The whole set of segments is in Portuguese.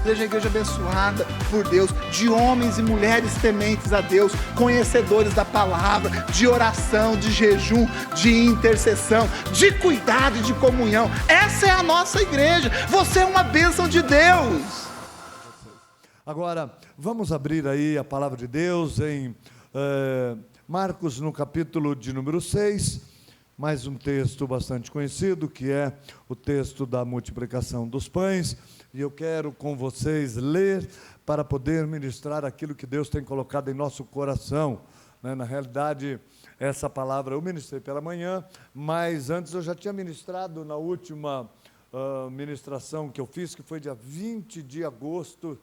Seja a igreja abençoada por Deus, de homens e mulheres tementes a Deus, conhecedores da palavra, de oração, de jejum, de intercessão, de cuidado e de comunhão. Essa é a nossa igreja. Você é uma bênção de Deus. Agora, vamos abrir aí a palavra de Deus em Marcos, no capítulo de número 6, mais um texto bastante conhecido, que é o texto da multiplicação dos pães, e eu quero com vocês ler para poder ministrar aquilo que Deus tem colocado em nosso coração, né? Na realidade, essa palavra eu ministrei pela manhã, mas antes eu já tinha ministrado na última ministração que eu fiz, que foi dia 20 de agosto,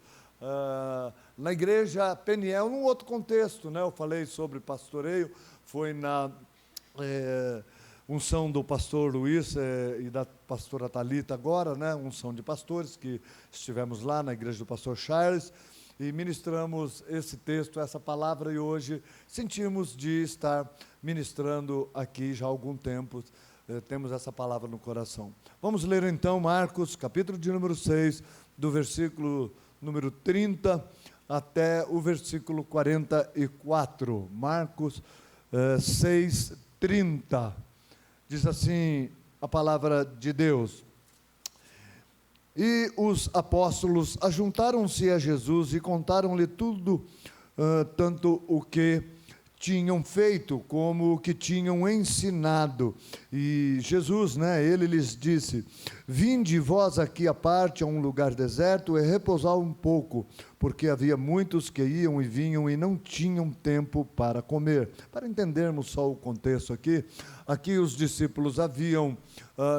na igreja Peniel, num outro contexto, né? Eu falei sobre pastoreio, foi na unção do pastor Luiz e da pastora Thalita agora, né? Unção de pastores, que estivemos lá na igreja do pastor Charles, e ministramos esse texto, essa palavra, e hoje sentimos de estar ministrando aqui já há algum tempo, temos essa palavra no coração. Vamos ler então Marcos, capítulo de número 6, do versículo número 30 até o versículo 44. Marcos 6, 30. Diz assim a palavra de Deus: E os apóstolos ajuntaram-se a Jesus e contaram-lhe tudo, tanto o que tinham feito como o que tinham ensinado. E Jesus, ele lhes disse: Vinde vós aqui à parte, a um lugar deserto, e repousar um pouco, porque havia muitos que iam e vinham e não tinham tempo para comer. Para entendermos só o contexto aqui os discípulos haviam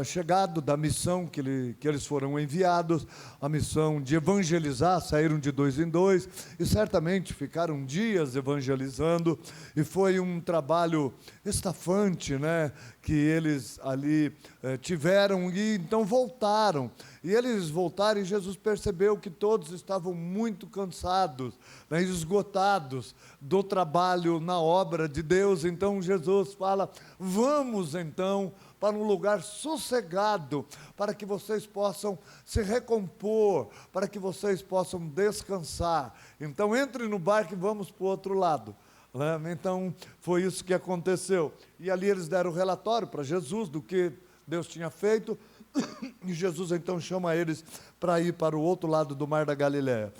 chegado da missão que eles foram enviados, a missão de evangelizar, saíram de 2 em 2, e certamente ficaram dias evangelizando, e foi um trabalho estafante, que eles ali tiveram, e então voltaram. E eles voltaram e Jesus percebeu que todos estavam muito cansados, esgotados do trabalho na obra de Deus. Então Jesus fala: vamos então para um lugar sossegado, para que vocês possam se recompor, para que vocês possam descansar. Então entre no barco e vamos para o outro lado. Então foi isso que aconteceu. E ali eles deram o relatório para Jesus do que Deus tinha feito, e Jesus então chama eles para ir para o outro lado do mar da Galileia.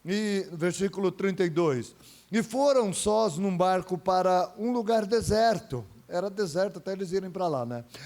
E versículo 32, e foram sós num barco para um lugar deserto. Era deserto até eles irem para lá,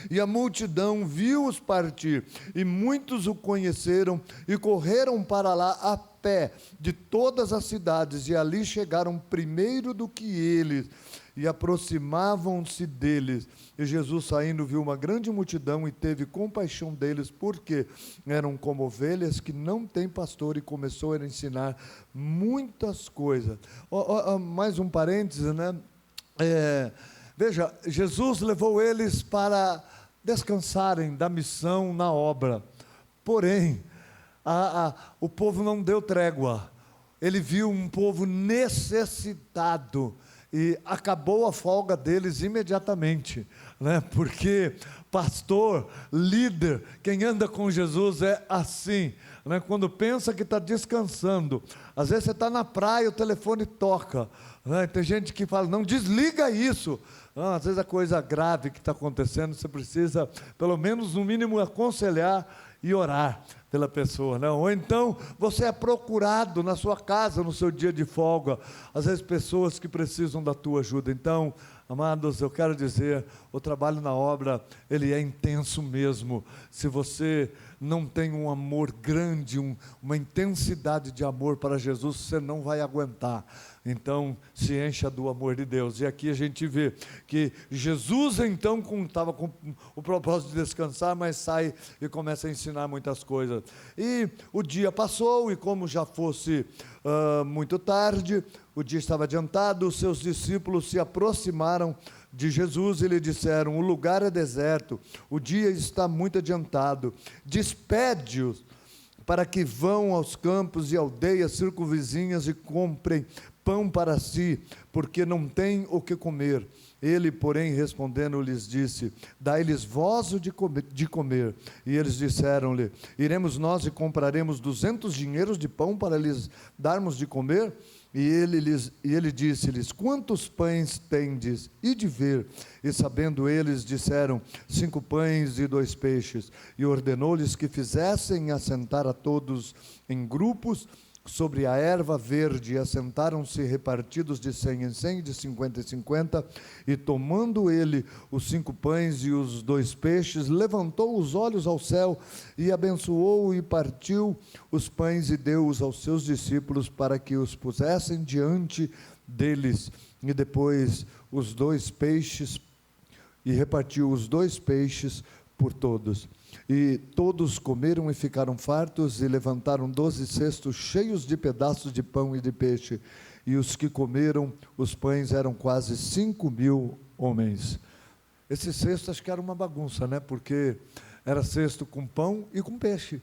E a multidão viu-os partir, e muitos o conheceram, e correram para lá a pé de todas as cidades, e ali chegaram primeiro do que eles, e aproximavam-se deles. E Jesus, saindo, viu uma grande multidão, e teve compaixão deles, porque eram como ovelhas que não têm pastor, e começou a ensinar muitas coisas. Mais um parênteses, Veja, Jesus levou eles para descansarem da missão na obra, porém, o povo não deu trégua. Ele viu um povo necessitado, e acabou a folga deles imediatamente, porque pastor, líder, quem anda com Jesus é assim, quando pensa que está descansando, às vezes você está na praia, o telefone toca, tem gente que fala: não, desliga isso. Às vezes a coisa grave que está acontecendo, você precisa, pelo menos no mínimo, aconselhar e orar pela pessoa, ou então você é procurado na sua casa, no seu dia de folga, às vezes pessoas que precisam da tua ajuda. Então, amados, eu quero dizer, o trabalho na obra, ele é intenso mesmo. Se você não tem um amor grande, uma intensidade de amor para Jesus, você não vai aguentar. Então, se encha do amor de Deus. E aqui a gente vê que Jesus, então, estava com o propósito de descansar, mas sai e começa a ensinar muitas coisas. E o dia passou, e como já fosse muito tarde, o dia estava adiantado, os seus discípulos se aproximaram de Jesus e lhe disseram: o lugar é deserto, o dia está muito adiantado, despede-os para que vão aos campos e aldeias circunvizinhas e comprem pão para si, porque não tem o que comer. Ele, porém, respondendo, lhes disse: dai-lhes vós o de comer. E eles disseram-lhe: iremos nós e compraremos 200 dinheiros de pão para lhes darmos de comer? E ele disse-lhes: quantos pães tendes? E de ver. E sabendo eles, disseram: 5 pães e 2 peixes. E ordenou-lhes que fizessem assentar a todos em grupos sobre a erva verde, e assentaram-se repartidos de 100 em 100, de 50 em 50, e tomando ele os 5 pães e os 2 peixes, levantou os olhos ao céu, e abençoou e partiu os pães e deu-os aos seus discípulos para que os pusessem diante deles, e depois os 2 peixes, e repartiu os 2 peixes por todos. E todos comeram e ficaram fartos, e levantaram 12 cestos cheios de pedaços de pão e de peixe. E os que comeram os pães eram quase 5.000 homens. Esse cesto acho que era uma bagunça, né? Porque era cesto com pão e com peixe.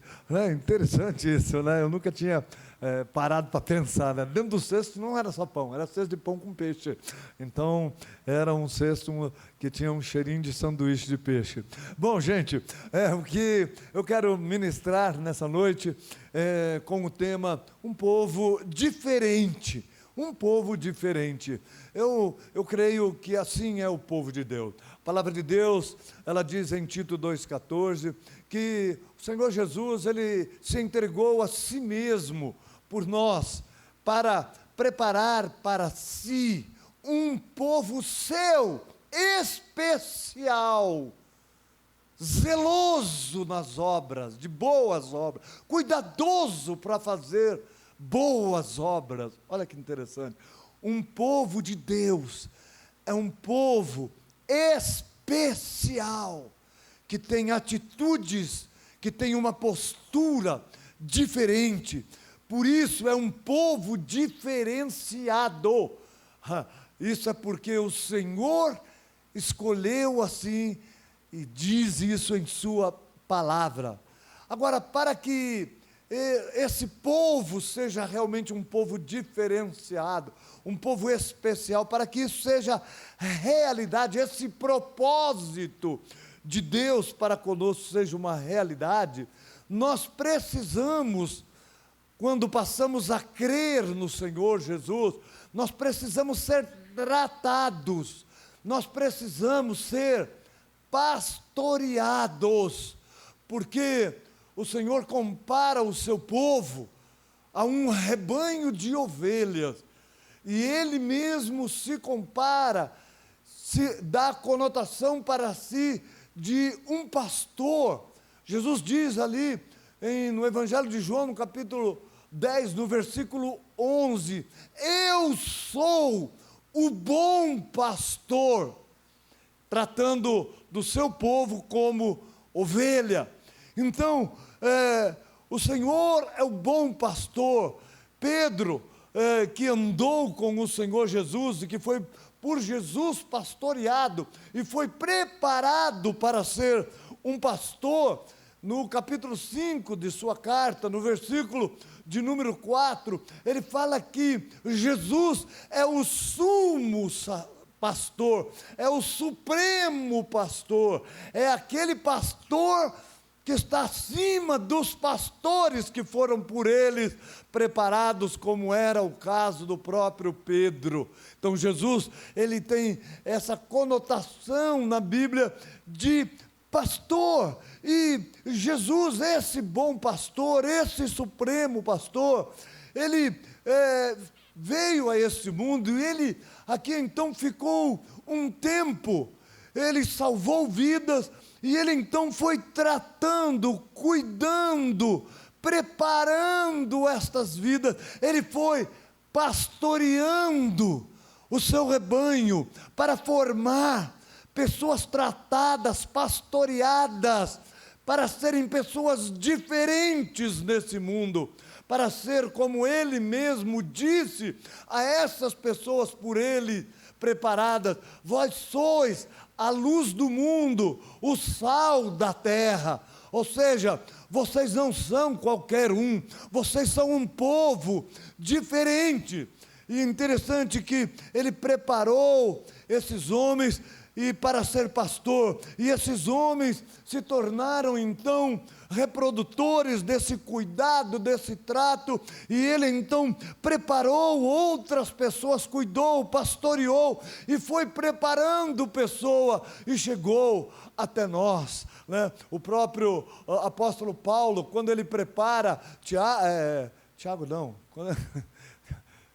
Interessante isso, né? Eu nunca tinha parado para pensar, né? Dentro do cesto não era só pão, era cesto de pão com peixe. Então, era um cesto que tinha um cheirinho de sanduíche de peixe. Bom, gente, o que eu quero ministrar nessa noite com o tema Um Povo Diferente. Um povo diferente. Eu creio que assim é o povo de Deus. A palavra de Deus, ela diz em Tito 2,14, que o Senhor Jesus, Ele se entregou a si mesmo por nós, para preparar para si um povo seu, especial, zeloso nas obras, de boas obras, cuidadoso para fazer boas obras. Olha que interessante. Um povo de Deus é um povo especial, que tem atitudes, que tem uma postura diferente. Por isso é um povo diferenciado. Isso é porque o Senhor escolheu assim e diz isso em sua palavra. Agora, para que esse povo seja realmente um povo diferenciado, um povo especial, para que isso seja realidade, esse propósito de Deus para conosco seja uma realidade, nós precisamos, quando passamos a crer no Senhor Jesus, nós precisamos ser tratados, nós precisamos ser pastoreados, porque o Senhor compara o seu povo a um rebanho de ovelhas, e Ele mesmo se compara, se dá conotação para si de um pastor. Jesus diz ali no Evangelho de João, no capítulo 10, no versículo 11, eu sou o bom pastor, tratando do seu povo como ovelha. Então, o Senhor é o bom pastor. Pedro, que andou com o Senhor Jesus e que foi por Jesus pastoreado e foi preparado para ser um pastor, no capítulo 5 de sua carta, no versículo de número 4, ele fala que Jesus é o sumo pastor, é o supremo pastor, é aquele pastor que está acima dos pastores que foram por eles preparados, como era o caso do próprio Pedro. Então Jesus, ele tem essa conotação na Bíblia de pastor, e Jesus, esse bom pastor, esse supremo pastor, ele veio a esse mundo, e ele aqui então ficou um tempo, ele salvou vidas, e ele então foi tratando, cuidando, preparando estas vidas, ele foi pastoreando o seu rebanho, para formar pessoas tratadas, pastoreadas, para serem pessoas diferentes nesse mundo, para ser como ele mesmo disse a essas pessoas por ele preparadas: vós sois a luz do mundo, o sal da terra. Ou seja, vocês não são qualquer um, vocês são um povo diferente. E interessante que ele preparou esses homens para ser pastor, e esses homens se tornaram então reprodutores desse cuidado, desse trato, e ele então preparou outras pessoas, cuidou, pastoreou, e foi preparando pessoa, e chegou até nós, né? O próprio apóstolo Paulo, quando ele prepara, Tiago não,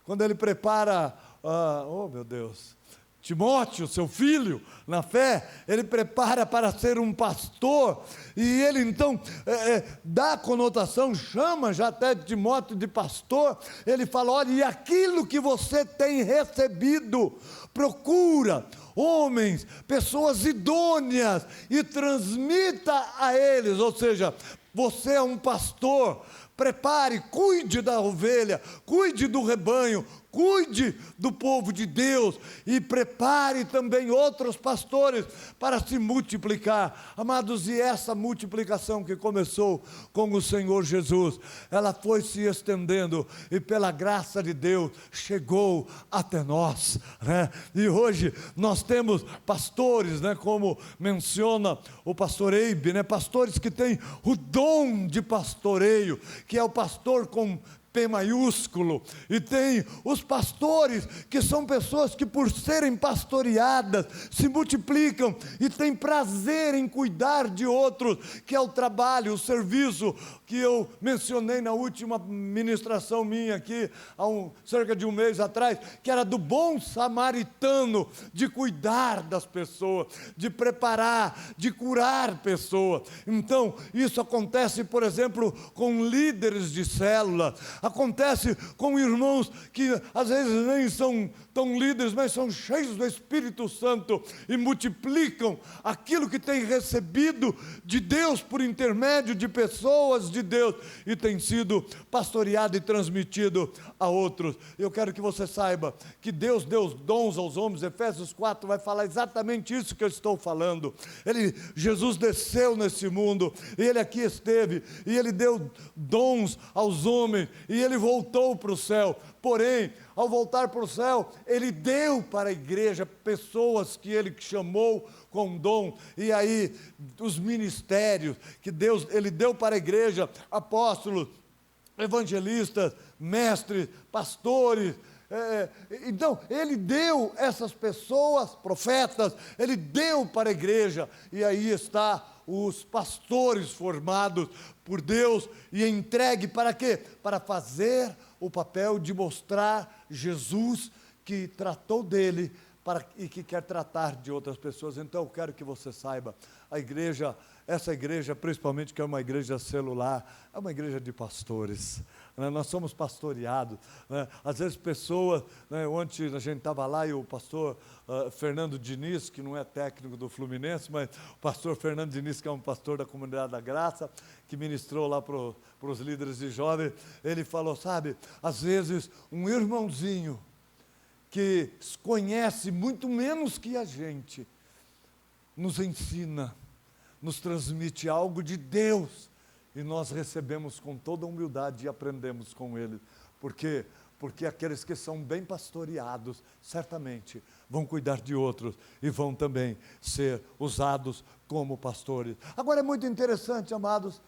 quando ele prepara, oh meu Deus, Timóteo, seu filho, na fé, ele prepara para ser um pastor, e ele então dá a conotação, chama já até Timóteo de pastor, ele fala, olha, e aquilo que você tem recebido, procura homens, pessoas idôneas, e transmita a eles, ou seja, você é um pastor, prepare, cuide da ovelha, cuide do rebanho, cuide do povo de Deus e prepare também outros pastores para se multiplicar. Amados, e essa multiplicação que começou com o Senhor Jesus, ela foi se estendendo e pela graça de Deus chegou até nós, né? E hoje nós temos pastores, né, como menciona o pastor Eibe, né, pastores que têm o dom de pastoreio, que é o pastor com P maiúsculo, e tem os pastores, que são pessoas que por serem pastoreadas, se multiplicam, e têm prazer em cuidar de outros, que é o trabalho, o serviço, que eu mencionei na última ministração minha aqui, cerca de um mês atrás, que era do bom samaritano, de cuidar das pessoas, de preparar, de curar pessoas. Então, isso acontece, por exemplo, com líderes de célula, acontece com irmãos que às vezes nem são tão líderes, mas são cheios do Espírito Santo e multiplicam aquilo que têm recebido de Deus por intermédio de pessoas de Deus e tem sido pastoreado e transmitido a outros. Eu quero que você saiba que Deus deu dons aos homens. Efésios 4 vai falar exatamente isso que eu estou falando. Jesus desceu nesse mundo, e Ele aqui esteve, e Ele deu dons aos homens, e Ele voltou para o céu. Porém, ao voltar para o céu, Ele deu para a igreja pessoas que Ele chamou com dom, e aí os ministérios que Ele deu para a igreja, apóstolos, evangelistas, mestres, pastores. Então, Ele deu essas pessoas, profetas, Ele deu para a igreja, e aí está os pastores formados por Deus e entregue para quê? Para fazer o papel de mostrar Jesus, que tratou dele e que quer tratar de outras pessoas. Então eu quero que você saiba, a igreja, essa igreja, principalmente que é uma igreja celular, é uma igreja de pastores, né? Nós somos pastoreados, né? Às vezes pessoas, né? Ontem a gente estava lá e o pastor Fernando Diniz, que não é técnico do Fluminense, mas o pastor Fernando Diniz, que é um pastor da Comunidade da Graça, que ministrou lá para os líderes de jovens, ele falou, sabe, às vezes um irmãozinho que conhece muito menos que a gente, nos ensina, nos transmite algo de Deus, e nós recebemos com toda humildade e aprendemos com ele. Por quê? Porque aqueles que são bem pastoreados, certamente vão cuidar de outros e vão também ser usados como pastores. Agora é muito interessante, amados,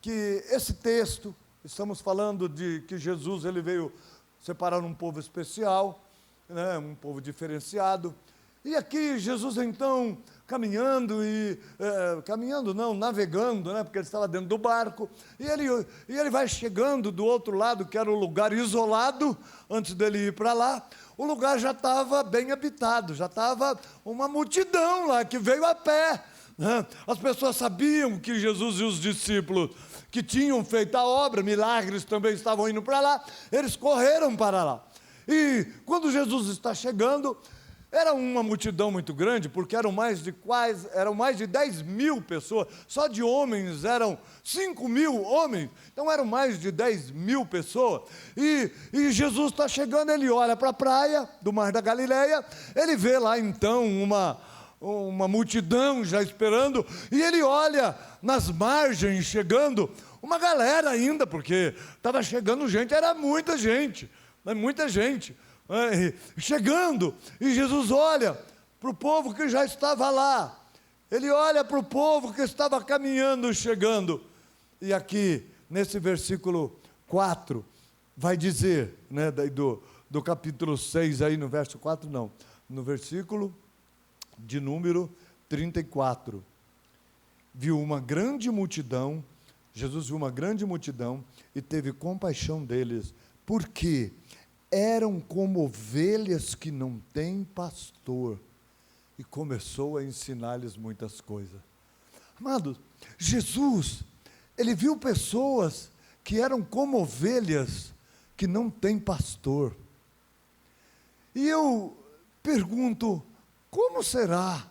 que esse texto, estamos falando de que Jesus ele veio separar um povo especial, né, um povo diferenciado, e aqui Jesus então navegando, né, porque ele estava dentro do barco, e ele vai chegando do outro lado, que era o lugar isolado, antes dele ir para lá, o lugar já estava bem habitado, já estava uma multidão lá, que veio a pé, né? As pessoas sabiam que Jesus e os discípulos que tinham feito a obra, milagres também estavam indo para lá, eles correram para lá, e quando Jesus está chegando, era uma multidão muito grande, porque eram mais de 10.000 pessoas, só de homens eram 5.000 homens, então eram mais de 10.000 pessoas, e Jesus está chegando, ele olha para a praia do Mar da Galileia, ele vê lá então uma multidão já esperando, e ele olha nas margens chegando, uma galera ainda, porque estava chegando gente, era muita gente, muita gente chegando, e Jesus olha para o povo que já estava lá, ele olha para o povo que estava caminhando, chegando, e aqui, nesse versículo 4, vai dizer, né, do capítulo 6, aí no verso 4 não, no versículo de número 34, viu uma grande multidão, Jesus viu uma grande multidão, e teve compaixão deles, porque eram como ovelhas que não têm pastor, e começou a ensinar-lhes muitas coisas. Amados, Jesus, ele viu pessoas que eram como ovelhas que não têm pastor, e eu pergunto, como será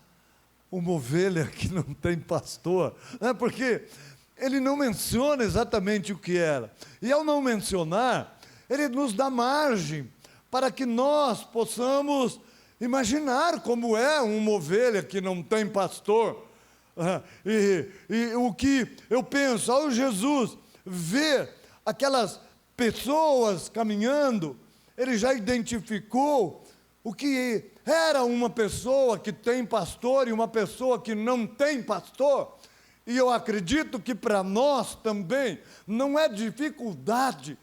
uma ovelha que não tem pastor? Porque ele não menciona exatamente o que era, e ao não mencionar, ele nos dá margem para que nós possamos imaginar como é uma ovelha que não tem pastor. E o que eu penso, ao Jesus ver aquelas pessoas caminhando, ele já identificou o que era uma pessoa que tem pastor e uma pessoa que não tem pastor. E eu acredito que para nós também não é dificuldade,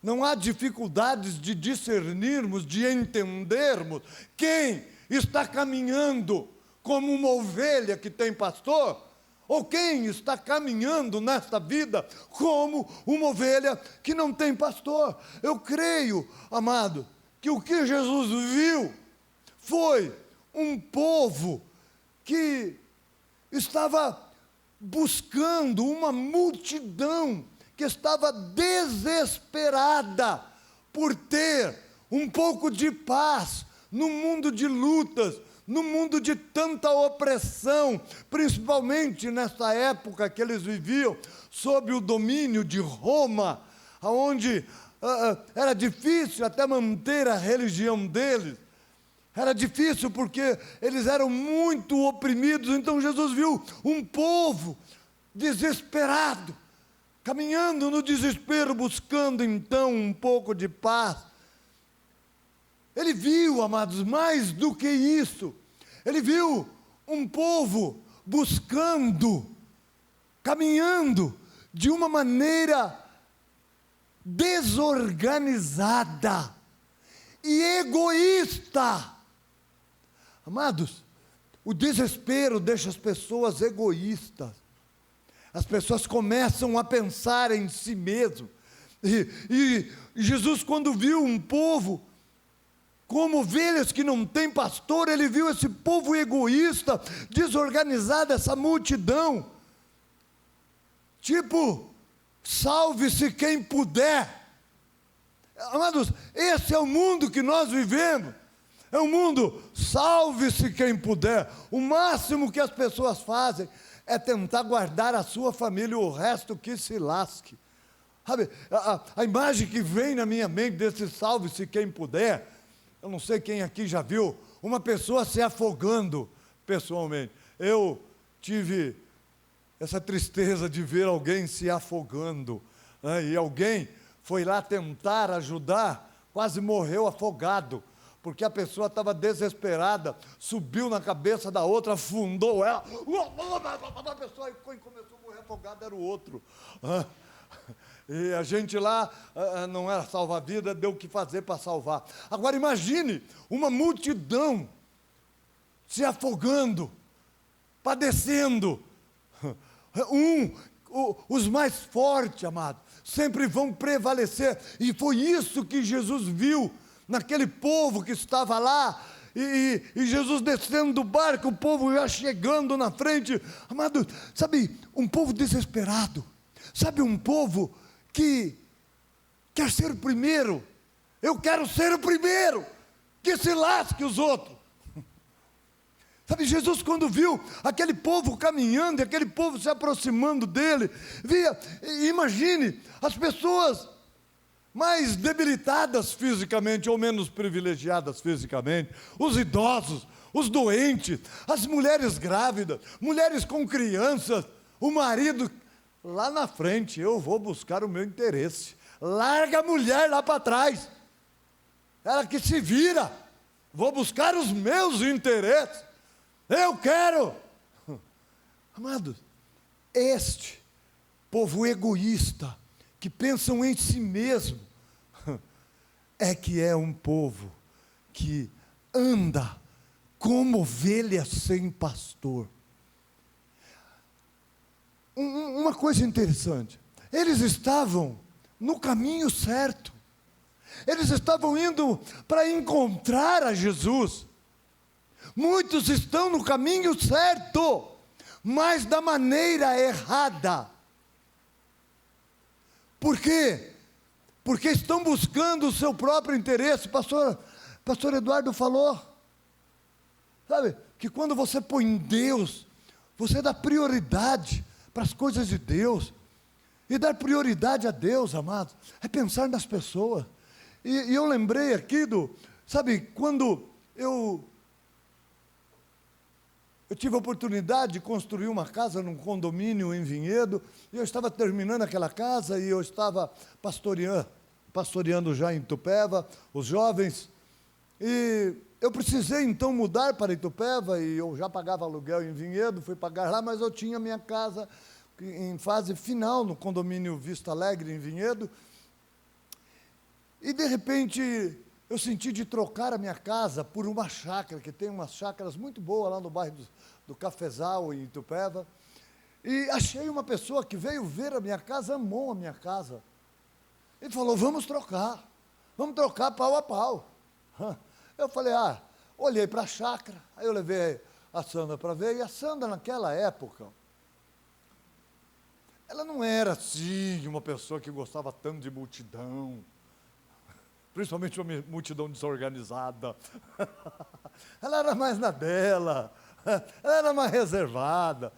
não há dificuldades de discernirmos, de entendermos quem está caminhando como uma ovelha que tem pastor, ou quem está caminhando nesta vida como uma ovelha que não tem pastor. Eu creio, amado, que o que Jesus viu foi um povo que estava buscando, uma multidão que estava desesperada por ter um pouco de paz no mundo de lutas, no mundo de tanta opressão, principalmente nessa época que eles viviam sob o domínio de Roma, onde era difícil até manter a religião deles, era difícil porque eles eram muito oprimidos. Então Jesus viu um povo desesperado, caminhando no desespero, buscando então um pouco de paz. Ele viu, amados, mais do que isso, ele viu um povo buscando, caminhando de uma maneira desorganizada e egoísta. Amados, o desespero deixa as pessoas egoístas. As pessoas começam a pensar em si mesmo. E Jesus, quando viu um povo como ovelhas que não têm pastor, ele viu esse povo egoísta, desorganizado, essa multidão. Tipo, salve-se quem puder. Amados, esse é o mundo que nós vivemos. É um mundo, salve-se quem puder. O máximo que as pessoas fazem é tentar guardar a sua família, o resto que se lasque. Sabe, a imagem que vem na minha mente desse salve-se quem puder, eu não sei quem aqui já viu uma pessoa se afogando pessoalmente. Eu tive essa tristeza de ver alguém se afogando, né? E alguém foi lá tentar ajudar, quase morreu afogado, porque a pessoa estava desesperada, subiu na cabeça da outra, afundou ela, a pessoa quem começou a morrer afogada era o outro. E a gente lá não era salva-vida, deu o que fazer para salvar. Agora imagine uma multidão se afogando, padecendo. Os mais fortes, amado, sempre vão prevalecer. E foi isso que Jesus viu naquele povo que estava lá. E Jesus descendo do barco, o povo já chegando na frente. Amado, sabe, um povo desesperado. Sabe, um povo que quer ser o primeiro. Eu quero ser o primeiro, que se lasque os outros. Sabe, Jesus quando viu aquele povo caminhando, aquele povo se aproximando dele, via, imagine, as pessoas mais debilitadas fisicamente, ou menos privilegiadas fisicamente, os idosos, os doentes, as mulheres grávidas, mulheres com crianças, o marido. Lá na frente eu vou buscar o meu interesse, larga a mulher lá para trás. Ela que se vira. Vou buscar os meus interesses. Eu quero. Amados, este povo egoísta, que pensam em si mesmo, é que é um povo que anda como ovelha sem pastor. Uma coisa interessante, eles estavam no caminho certo, eles estavam indo para encontrar a Jesus. Muitos estão no caminho certo, mas da maneira errada. Por quê? Porque estão buscando o seu próprio interesse. Pastor Eduardo falou, sabe, que quando você põe Deus, você dá prioridade para as coisas de Deus. E dar prioridade a Deus, amados, é pensar nas pessoas. E eu lembrei aqui sabe, quando eu tive a oportunidade de construir uma casa num condomínio em Vinhedo, e eu estava terminando aquela casa, e eu estava pastoreando já em Itupeva, os jovens, e eu precisei então mudar para Itupeva, e eu já pagava aluguel em Vinhedo, fui pagar lá, mas eu tinha minha casa em fase final, no condomínio Vista Alegre, em Vinhedo, e de repente eu senti de trocar a minha casa por uma chácara, que tem umas chácaras muito boas lá no bairro do Cafezal, em Itupeva, e achei uma pessoa que veio ver a minha casa, amou a minha casa. Ele falou, vamos trocar pau a pau. Eu falei, olhei para a chácara, aí eu levei a Sandra para ver, e a Sandra naquela época, ela não era assim, uma pessoa que gostava tanto de multidão, principalmente uma multidão desorganizada. Ela era mais na dela, ela era mais reservada.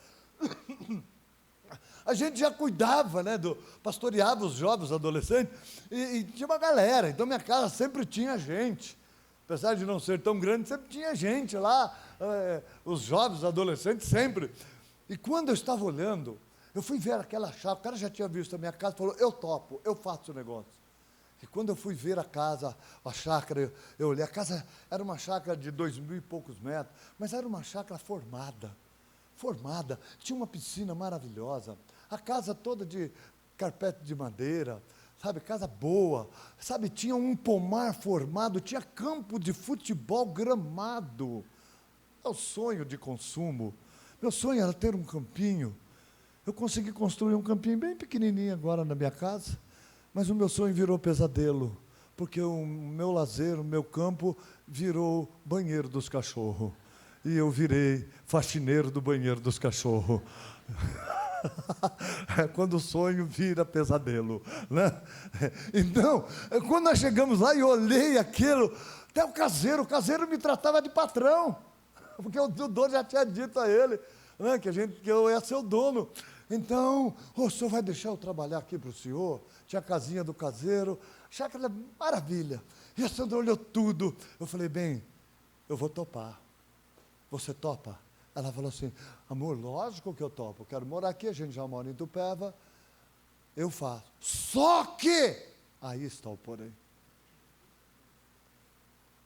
A gente já cuidava, né, pastoreava os jovens, adolescentes, e tinha uma galera, então minha casa sempre tinha gente, apesar de não ser tão grande, sempre tinha gente lá, os jovens, adolescentes, sempre. E quando eu estava olhando, eu fui ver aquela chácara, o cara já tinha visto a minha casa, falou, eu topo, eu faço o negócio. E quando eu fui ver a casa, a chácara, eu olhei, a casa era uma chácara de 2.000 e poucos metros, mas era uma chácara formada, tinha uma piscina maravilhosa, a casa toda de carpete de madeira, sabe, casa boa, sabe, tinha um pomar formado, tinha campo de futebol gramado. É o sonho de consumo. Meu sonho era ter um campinho. Eu consegui construir um campinho bem pequenininho agora na minha casa, mas o meu sonho virou pesadelo, porque o meu lazer, o meu campo virou banheiro dos cachorros. E eu virei faxineiro do banheiro dos cachorros. É quando o sonho vira pesadelo, né? Então, quando nós chegamos lá e olhei aquilo, até o caseiro me tratava de patrão, porque o dono já tinha dito a ele, né, que eu ia ser o dono. Então, o senhor vai deixar eu trabalhar aqui para o senhor? Tinha a casinha do caseiro, chácara maravilha. E a Sandra olhou tudo. Eu falei, bem, eu vou topar. Você topa? Ela falou assim, amor, lógico que eu topo. Eu quero morar aqui, a gente já mora em Itupeva. Eu faço. Só que, aí está o porém.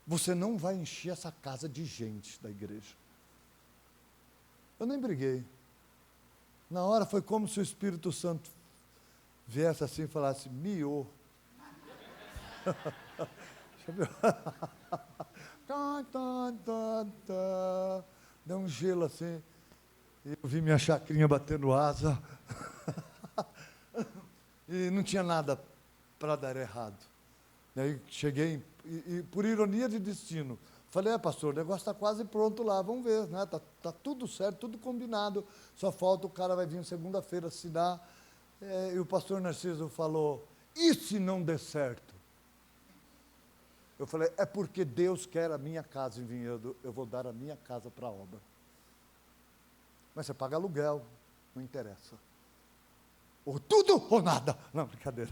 Você não vai encher essa casa de gente da igreja. Eu nem briguei. Na hora foi como se o Espírito Santo viesse assim e falasse, miou. Deixa eu ver. Deu um gelo assim. Eu vi minha chacrinha batendo asa. E não tinha nada para dar errado. E aí cheguei, e por ironia de destino, falei, pastor, o negócio está quase pronto lá, vamos ver, né? Tá tudo certo, tudo combinado, só falta o cara vai vir segunda-feira assinar. E o pastor Narciso falou, e se não der certo? Eu falei, é porque Deus quer a minha casa em Vinhedo, eu vou dar a minha casa para a obra. Mas você paga aluguel, não interessa. Ou tudo ou nada. Não, brincadeira.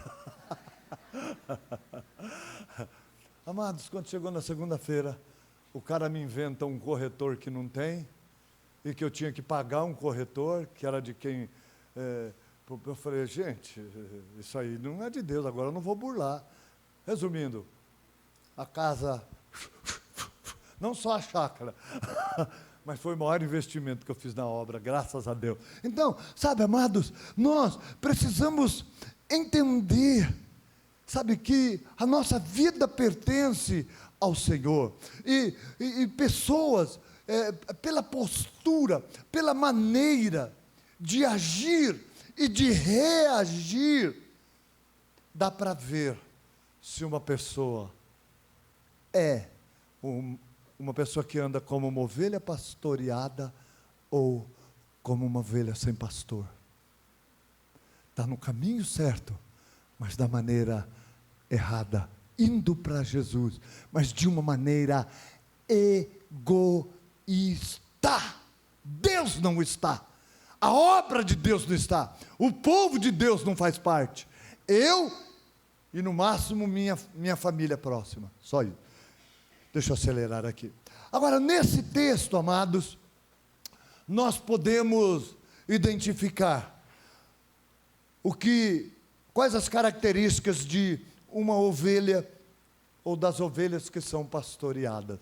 Amados, quando chegou na segunda-feira, o cara me inventa um corretor que não tem, e que eu tinha que pagar um corretor, que era de quem Eu falei, gente, isso aí não é de Deus, agora eu não vou burlar. Resumindo, a casa, não só a chácara, mas foi o maior investimento que eu fiz na obra, graças a Deus. Então, sabe, amados, nós precisamos entender, sabe, que a nossa vida pertence ao Senhor. E pessoas, pela postura, pela maneira de agir e de reagir, dá para ver se uma pessoa é uma pessoa que anda como uma ovelha pastoreada ou como uma ovelha sem pastor. Está no caminho certo, mas da maneira errada, indo para Jesus, mas de uma maneira egoísta. Deus não está, a obra de Deus não está, o povo de Deus não faz parte. Eu e no máximo minha família próxima, só isso. Deixa eu acelerar aqui. Agora, nesse texto, amados, nós podemos identificar quais as características de uma ovelha ou das ovelhas que são pastoreadas.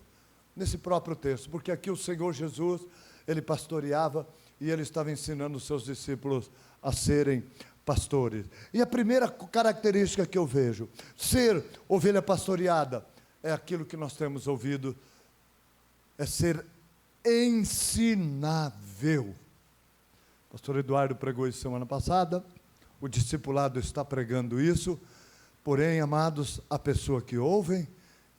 Nesse próprio texto, porque aqui o Senhor Jesus, Ele pastoreava e Ele estava ensinando os seus discípulos a serem pastores. E a primeira característica que eu vejo, ser ovelha pastoreada, é aquilo que nós temos ouvido, é ser ensinável. O pastor Eduardo pregou isso semana passada, o discipulado está pregando isso, porém, amados, a pessoa que ouve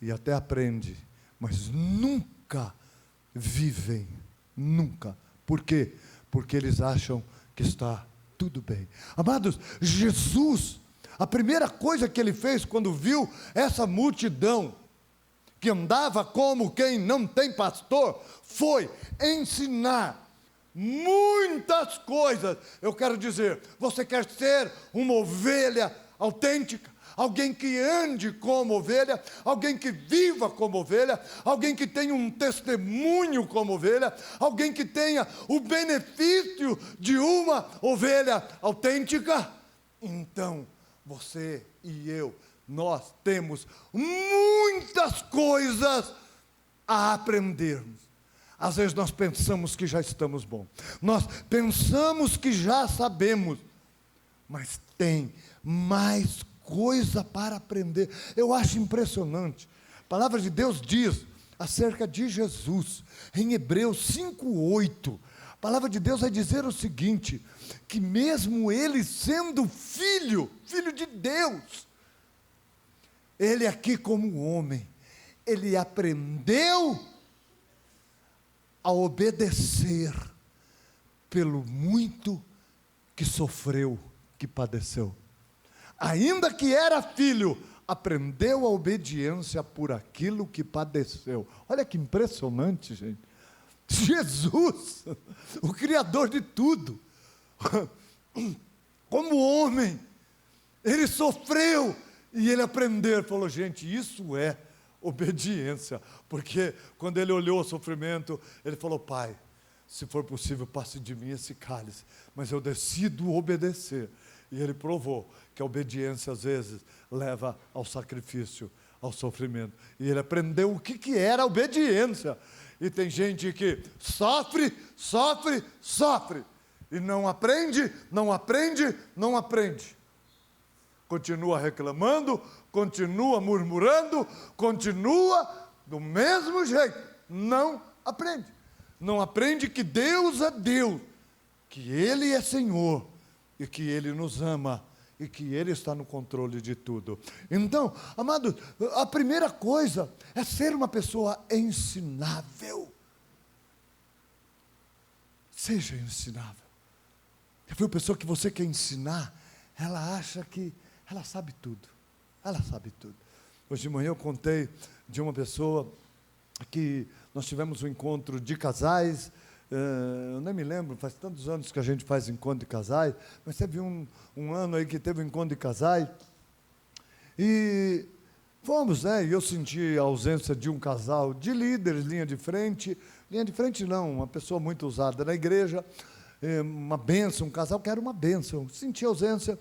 e até aprende, mas nunca vivem, nunca. Por quê? Porque eles acham que está tudo bem. Amados, Jesus, a primeira coisa que Ele fez quando viu essa multidão, que andava como quem não tem pastor, foi ensinar muitas coisas. Eu quero dizer, você quer ser uma ovelha autêntica, alguém que ande como ovelha, alguém que viva como ovelha, alguém que tenha um testemunho como ovelha, alguém que tenha o benefício de uma ovelha autêntica? Então, você e eu, nós temos muitas coisas a aprendermos. Às vezes nós pensamos que já estamos bons, nós pensamos que já sabemos, mas tem mais coisa para aprender. Eu acho impressionante. A palavra de Deus diz acerca de Jesus, em Hebreus 5:8, a palavra de Deus vai dizer o seguinte, que mesmo Ele sendo filho de Deus, Ele aqui como homem, Ele aprendeu a obedecer pelo muito que sofreu, que padeceu. Ainda que era filho, aprendeu a obediência por aquilo que padeceu. Olha que impressionante, gente. Jesus, o Criador de tudo, como homem, Ele sofreu e Ele aprendeu. Ele falou, gente, isso é obediência. Porque quando Ele olhou o sofrimento, Ele falou, Pai, se for possível, passe de mim esse cálice, mas eu decido obedecer. E Ele provou que a obediência às vezes leva ao sacrifício, ao sofrimento. E Ele aprendeu o que era obediência. E tem gente que sofre, e não aprende. Continua reclamando, continua murmurando, continua do mesmo jeito. Não aprende. Não aprende que Deus é Deus, que Ele é Senhor, e que Ele nos ama, e que Ele está no controle de tudo. Então, amado, a primeira coisa é ser uma pessoa ensinável. Seja ensinável. Já viu pessoa que você quer ensinar, ela acha que ela sabe tudo. Ela sabe tudo. Hoje de manhã eu contei de uma pessoa que nós tivemos um encontro de casais. Eu nem me lembro, faz tantos anos que a gente faz encontro de casais, mas teve um ano aí que teve um encontro de casais, e fomos, e eu senti a ausência de um casal de líderes, linha de frente não, uma pessoa muito usada na igreja, uma bênção, um casal quer uma bênção. Senti ausência,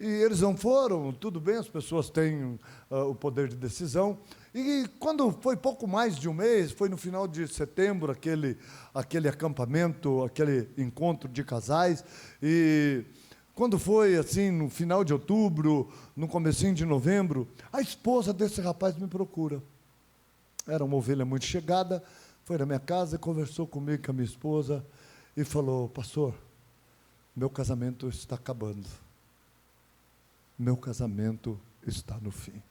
e eles não foram, tudo bem, as pessoas têm o poder de decisão. E quando foi pouco mais de um mês, foi no final de setembro, aquele acampamento, aquele encontro de casais, e quando foi assim, no final de outubro, no comecinho de novembro, a esposa desse rapaz me procura. Era uma ovelha muito chegada, foi na minha casa, conversou comigo, com a minha esposa, e falou: pastor, meu casamento está acabando. Meu casamento está no fim.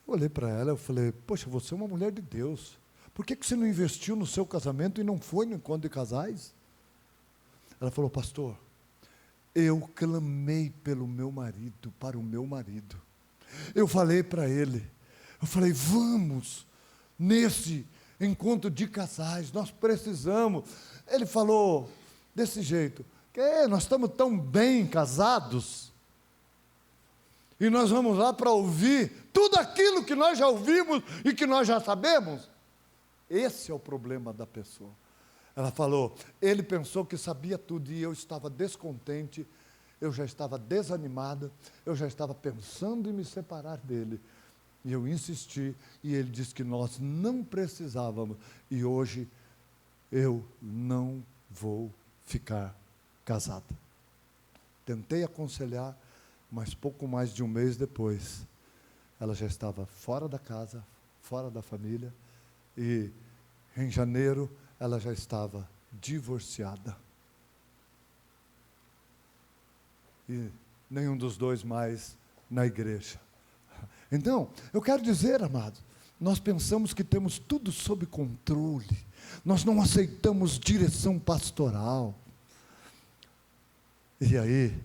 Eu olhei para ela, eu falei: poxa, você é uma mulher de Deus, por que você não investiu no seu casamento e não foi no encontro de casais? Ela falou: pastor, eu clamei pelo meu marido, para o meu marido. Eu falei para ele, eu falei: vamos nesse encontro de casais, nós precisamos. Ele falou desse jeito: que nós estamos tão bem casados, e nós vamos lá para ouvir tudo aquilo que nós já ouvimos e que nós já sabemos. Esse é o problema da pessoa. Ela falou: ele pensou que sabia tudo, e eu estava descontente, eu já estava desanimada, eu já estava pensando em me separar dele. E eu insisti, e ele disse que nós não precisávamos, e hoje eu não vou ficar casada. Tentei aconselhar, mas pouco mais de um mês depois, ela já estava fora da casa, fora da família, e em janeiro ela já estava divorciada. E nenhum dos dois mais na igreja. Então, eu quero dizer, amados, nós pensamos que temos tudo sob controle, nós não aceitamos direção pastoral, e aí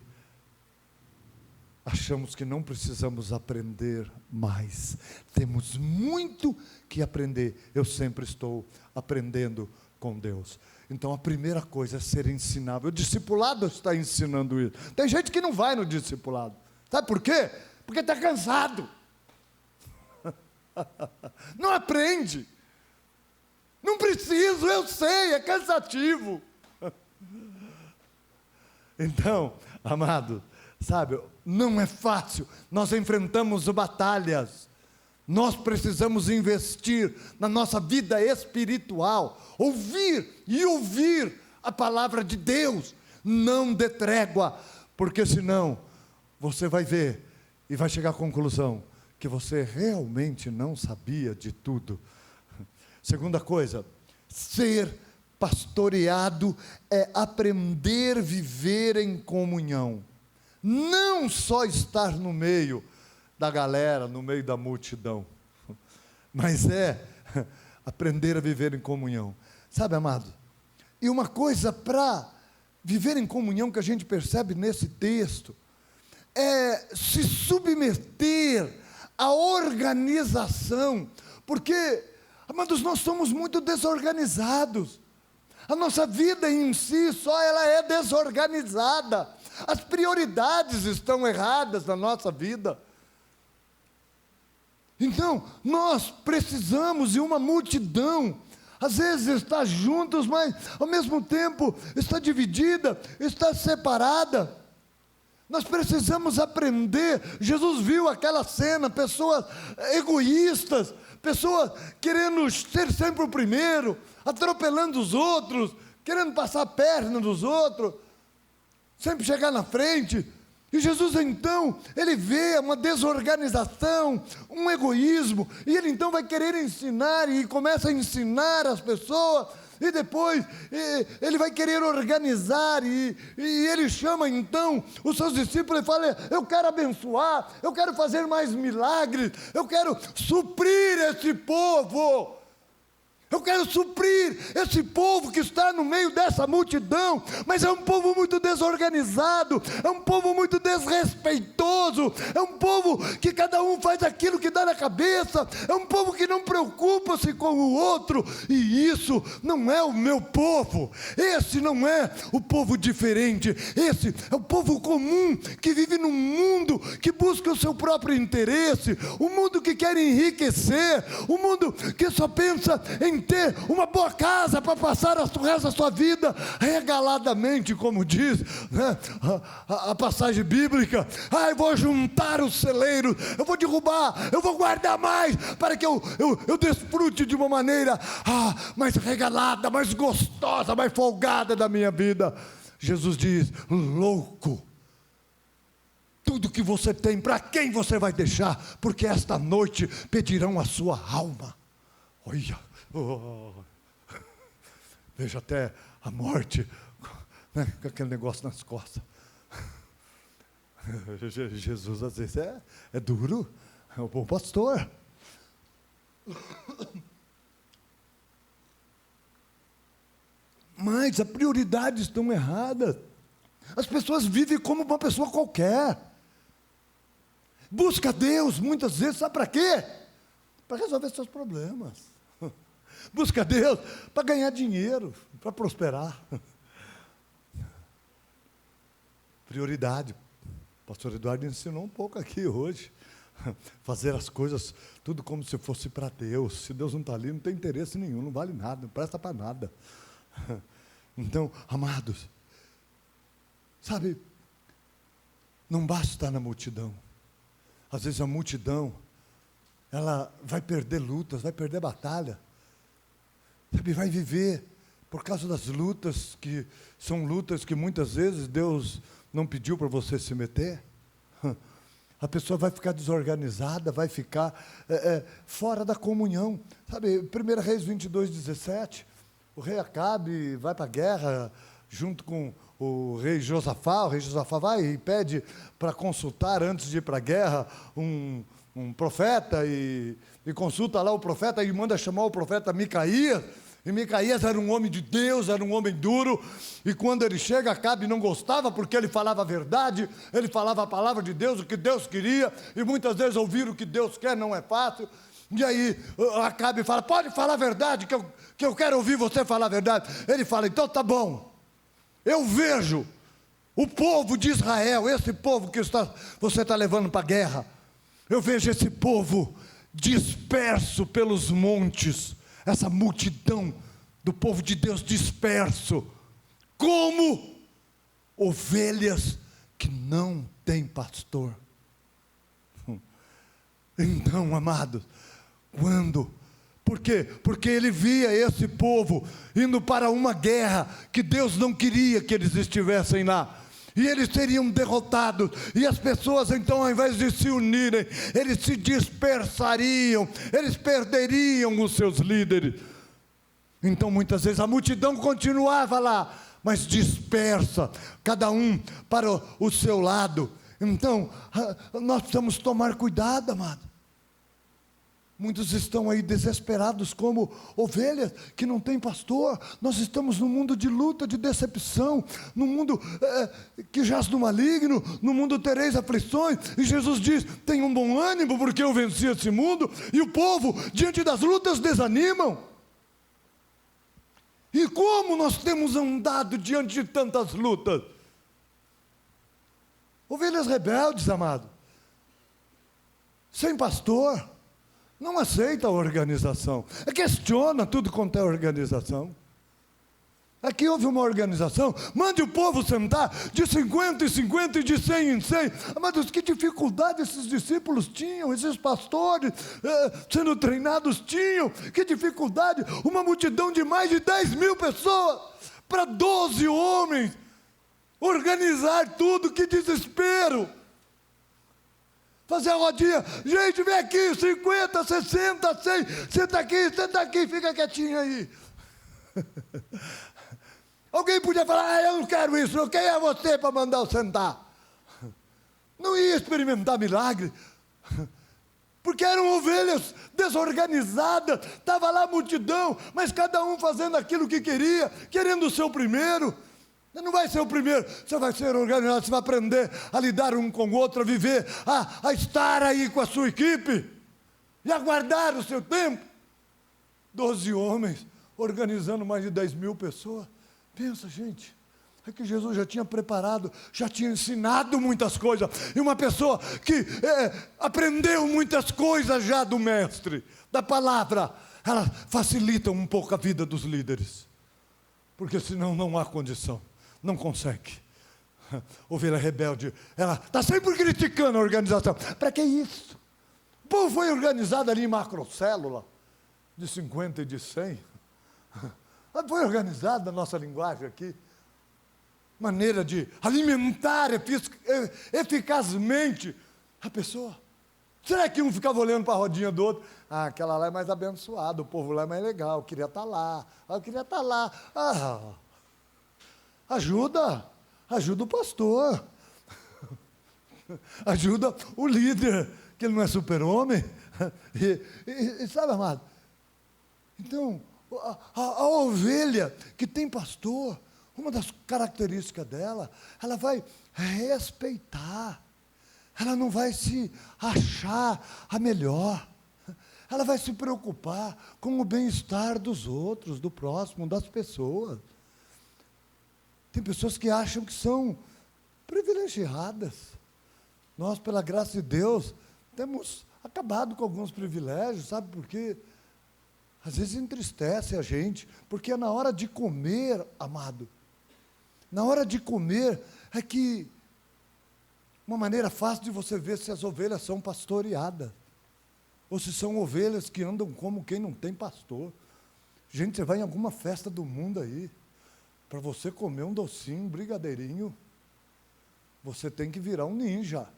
achamos que não precisamos aprender mais. Temos muito que aprender. Eu sempre estou aprendendo com Deus. Então a primeira coisa é ser ensinável. O discipulado está ensinando isso. Tem gente que não vai no discipulado. Sabe por quê? Porque está cansado. Não aprende. Não preciso, eu sei, é cansativo. Então, amado, sabe, não é fácil, nós enfrentamos batalhas, nós precisamos investir na nossa vida espiritual, ouvir a palavra de Deus, não dê trégua, porque senão você vai ver e vai chegar à conclusão que você realmente não sabia de tudo. Segunda coisa, ser pastoreado é aprender a viver em comunhão. Não só estar no meio da galera, no meio da multidão, mas é aprender a viver em comunhão. Sabe, amado? E uma coisa para viver em comunhão que a gente percebe nesse texto, é se submeter à organização, porque, amados, nós somos muito desorganizados. A nossa vida em si só ela é desorganizada. As prioridades estão erradas na nossa vida. Então, nós precisamos, e uma multidão, às vezes está juntos, mas ao mesmo tempo está dividida, está separada. Nós precisamos aprender. Jesus viu aquela cena, pessoas egoístas, pessoas querendo ser sempre o primeiro, atropelando os outros, querendo passar a perna dos outros, sempre chegar na frente. E Jesus então, ele vê uma desorganização, um egoísmo, e ele então vai querer ensinar, e começa a ensinar as pessoas, e depois ele vai querer organizar, e ele chama então os seus discípulos e fala: eu quero abençoar, eu quero fazer mais milagres, eu quero suprir esse povo. Eu quero suprir esse povo que está no meio dessa multidão, mas é um povo muito desorganizado, é um povo muito desrespeitoso, é um povo que cada um faz aquilo que dá na na cabeça, é um povo que não preocupa-se com o outro, e isso não é o meu povo. Esse não é o povo diferente, esse é o povo comum, que vive num mundo que busca o seu próprio interesse, um mundo que quer enriquecer, um mundo que só pensa em ter uma boa casa para passar o resto da sua vida regaladamente, como diz, né, a passagem bíblica. Eu vou juntar os celeiros, eu vou derrubar, eu vou guardar mais, para que eu desfrute de uma maneira mais regalada, mais gostosa, mais folgada da minha vida. Jesus diz: louco, tudo que você tem, para quem você vai deixar? Porque esta noite pedirão a sua alma. Olha, veja até a morte, né, com aquele negócio nas costas. Jesus às vezes é duro, é um bom pastor. Mas as prioridades estão erradas. As pessoas vivem como uma pessoa qualquer. Busca Deus muitas vezes, sabe para quê? Para resolver seus problemas. Busca Deus para ganhar dinheiro, para prosperar. Prioridade. O pastor Eduardo ensinou um pouco aqui hoje. Fazer as coisas tudo como se fosse para Deus. Se Deus não está ali, não tem interesse nenhum, não vale nada, não presta para nada. Então, amados, sabe, não basta estar na multidão. Às vezes a multidão, ela vai perder lutas, vai perder batalha, sabe, vai viver por causa das lutas, que são lutas que muitas vezes Deus não pediu para você se meter. A pessoa vai ficar desorganizada, vai ficar fora da comunhão. Sabe, 1 Reis 22:17, o rei Acabe vai para a guerra junto com o rei Josafá. O rei Josafá vai e pede para consultar, antes de ir para a guerra, um profeta, e consulta lá o profeta, e manda chamar o profeta Micaías. E Micaías era um homem de Deus, era um homem duro, e quando ele chega, Acabe não gostava, porque ele falava a verdade, ele falava a palavra de Deus, o que Deus queria, e muitas vezes ouvir o que Deus quer não é fácil. E aí Acabe fala: pode falar a verdade, que eu quero ouvir você falar a verdade. Ele fala: então tá bom, eu vejo o povo de Israel, esse povo que você está levando para a guerra, eu vejo esse povo disperso pelos montes, essa multidão do povo de Deus disperso, como ovelhas que não têm pastor. Então, amados, por quê? Porque ele via esse povo indo para uma guerra que Deus não queria que eles estivessem lá, e eles seriam derrotados, e as pessoas então, ao invés de se unirem, eles se dispersariam, eles perderiam os seus líderes. Então muitas vezes a multidão continuava lá, mas dispersa, cada um para o seu lado. Então nós precisamos tomar cuidado, amado. Muitos estão aí desesperados como ovelhas que não têm pastor. Nós estamos num mundo de luta, de decepção, num mundo que jaz no maligno. No mundo tereis aflições, e Jesus diz: tenham bom ânimo, porque eu venci esse mundo. E o povo, diante das lutas, desanimam. E como nós temos andado diante de tantas lutas? Ovelhas rebeldes, amado, sem pastor, não aceita a organização, questiona tudo quanto é organização. Aqui houve uma organização, mande o povo sentar de 50 em 50 e de 100 em 100. Mas que dificuldade esses discípulos tinham, esses pastores sendo treinados tinham, que dificuldade, uma multidão de mais de 10.000 pessoas, para 12 homens, organizar tudo, que desespero. Fazer a rodinha: gente, vem aqui, 50, 60, 100, senta aqui, fica quietinho aí. Alguém podia falar: eu não quero isso, quem é você para mandar eu sentar? Não ia experimentar milagre, porque eram ovelhas desorganizadas, estava lá a multidão, mas cada um fazendo aquilo que queria, querendo ser o primeiro. Você não vai ser o primeiro, você vai ser organizado, você vai aprender a lidar um com o outro, a viver, a estar aí com a sua equipe. e aguardar o seu tempo. 12 homens organizando mais de 10 mil pessoas. Pensa, gente, é que Jesus já tinha preparado, já tinha ensinado muitas coisas. E uma pessoa que aprendeu muitas coisas já do mestre, da palavra, ela facilita um pouco a vida dos líderes. Porque senão não há condição, não consegue. Ovelha rebelde, ela está sempre criticando a organização. Para que isso? O povo foi organizado ali em macrocélula, de 50 e de 100. Foi organizado na nossa linguagem aqui. Maneira de alimentar eficazmente a pessoa. Será que um ficava olhando para a rodinha do outro? Ah, aquela lá é mais abençoada, o povo lá é mais legal, eu queria estar lá, eu queria estar lá. Ah, ajuda o pastor, ajuda o líder, que ele não é super-homem. E sabe, amado? Então, a ovelha que tem pastor, uma das características dela, ela vai respeitar, ela não vai se achar a melhor, ela vai se preocupar com o bem-estar dos outros, do próximo, das pessoas. Tem pessoas que acham que são privilegiadas. Nós, pela graça de Deus, temos acabado com alguns privilégios, sabe por quê? Às vezes entristece a gente, porque é na hora de comer, amado, na hora de comer é que uma maneira fácil de você ver se as ovelhas são pastoreadas, ou se são ovelhas que andam como quem não tem pastor. Gente, você vai em alguma festa do mundo aí, para você comer um docinho, um brigadeirinho, você tem que virar um ninja.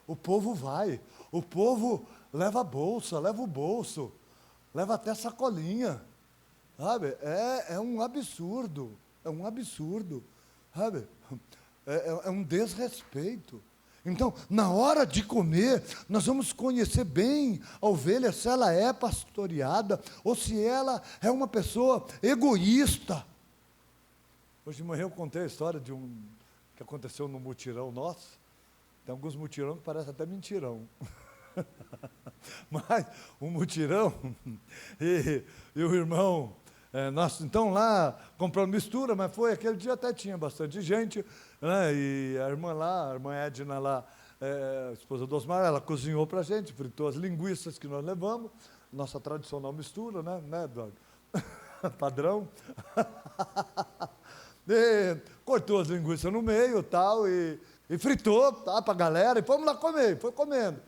O povo vai, o povo leva a bolsa, leva o bolso, leva até sacolinha, sabe? É um absurdo, sabe? É um desrespeito. Então, na hora de comer, nós vamos conhecer bem a ovelha, se ela é pastoreada, ou se ela é uma pessoa egoísta. Hoje de manhã eu contei a história de que aconteceu no mutirão nosso. Tem alguns mutirão que parecem até mentirão. Mas um mutirão, e o irmão, nós então lá compramos mistura, mas foi aquele dia até tinha bastante gente, né? E a irmã lá, a irmã Edna lá, a esposa do Osmar, ela cozinhou para a gente, fritou as linguiças que nós levamos, nossa tradicional mistura, né, Eduardo? Padrão. E cortou as linguiças no meio tal, e fritou, tá, para a galera, e fomos lá comer, foi comendo.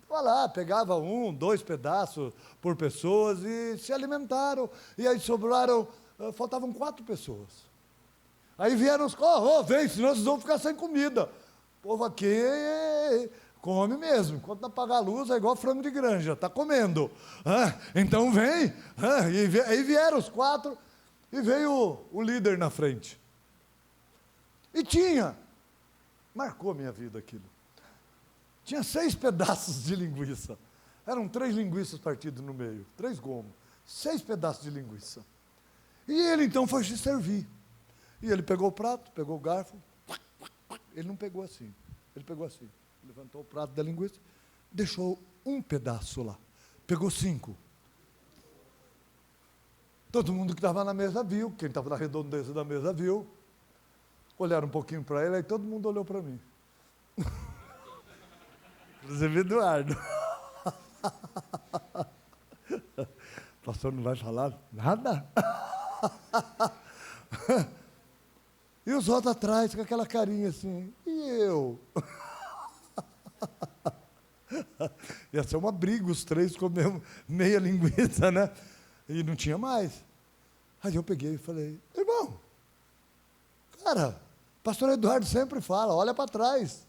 Foi lá, pegava 1, 2 pedaços por pessoas e se alimentaram. E aí sobraram, faltavam 4 pessoas. Aí vieram os, vem, senão vocês vão ficar sem comida. O povo aqui come mesmo, enquanto não apagar a luz é igual frango de granja, está comendo. Então vem, aí vieram os 4 e veio o líder na frente. E marcou a minha vida aquilo. Tinha 6 pedaços de linguiça. Eram 3 linguiças partidas no meio, 3 gomos, 6 pedaços de linguiça. E ele então foi se servir. E ele pegou o prato, pegou o garfo. Ele não pegou assim, ele pegou assim. Levantou o prato da linguiça, deixou um pedaço lá. Pegou 5. Todo mundo que estava na mesa viu, quem estava na redondeza da mesa viu. Olharam um pouquinho para ele, aí todo mundo olhou para mim. Inclusive Eduardo. O pastor não vai falar nada? E os outros atrás, com aquela carinha assim, e eu? Ia ser uma briga, os 3 comemos meia linguiça, né? E não tinha mais. Aí eu peguei e falei, irmão, cara, o pastor Eduardo sempre fala, olha para trás.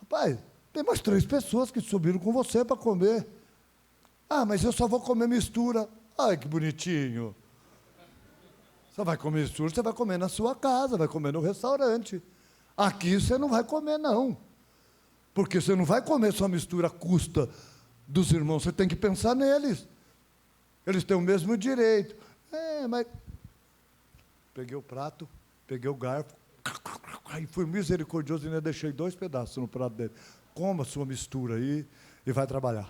Rapaz, tem mais 3 pessoas que subiram com você para comer. Ah, mas eu só vou comer mistura. Ai, que bonitinho. Você vai comer mistura, você vai comer na sua casa, vai comer no restaurante. Aqui você não vai comer, não. Porque você não vai comer sua mistura à custa dos irmãos, você tem que pensar neles. Eles têm o mesmo direito. Mas... Peguei o prato, peguei o garfo, Aí fui misericordioso e ainda deixei 2 pedaços no prato dele. Coma a sua mistura aí e vai trabalhar.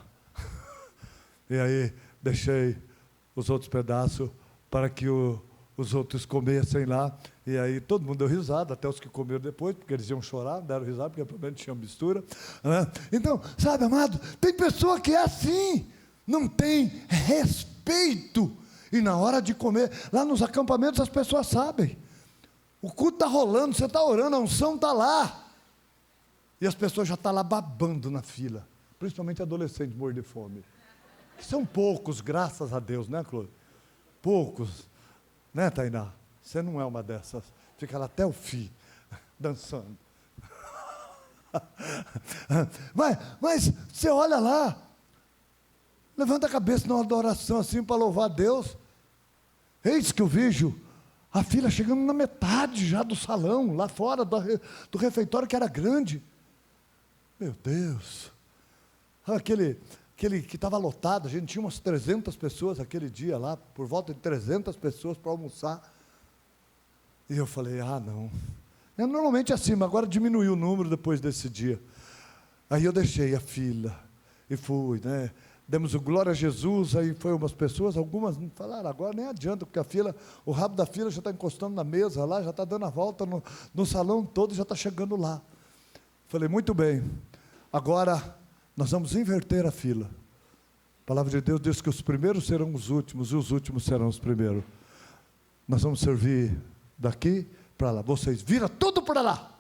E aí deixei os outros pedaços para que os outros comessem lá. E aí todo mundo deu risada, até os que comeram depois, porque eles iam chorar, deram risada, porque pelo menos tinha mistura. Né? Então, sabe, amado, tem pessoa que é assim, não tem respeito. E na hora de comer, lá nos acampamentos as pessoas sabem. O culto está rolando, você está orando, a unção está lá. E as pessoas já estão lá babando na fila. Principalmente adolescentes morrendo de fome. São poucos, graças a Deus, né, Cláudio? Poucos. Né, Tainá? Você não é uma dessas. Fica lá até o fim, dançando. Mas você olha lá, levanta a cabeça numa adoração assim para louvar a Deus. Eis que eu vejo a fila chegando na metade já do salão, lá fora do refeitório que era grande. Meu Deus. Aquele que estava lotado, a gente tinha umas 300 pessoas aquele dia lá, por volta de 300 pessoas para almoçar. E eu falei, não. Normalmente é assim, mas agora diminuiu o número depois desse dia. Aí eu deixei a fila e fui, né? Demos o glória a Jesus, aí foi umas pessoas, algumas não falaram, agora nem adianta, porque a fila, o rabo da fila já está encostando na mesa lá, já está dando a volta no salão todo e já está chegando lá. Falei, muito bem, agora nós vamos inverter a fila. A palavra de Deus diz que os primeiros serão os últimos e os últimos serão os primeiros. Nós vamos servir daqui para lá. Vocês viram tudo para lá.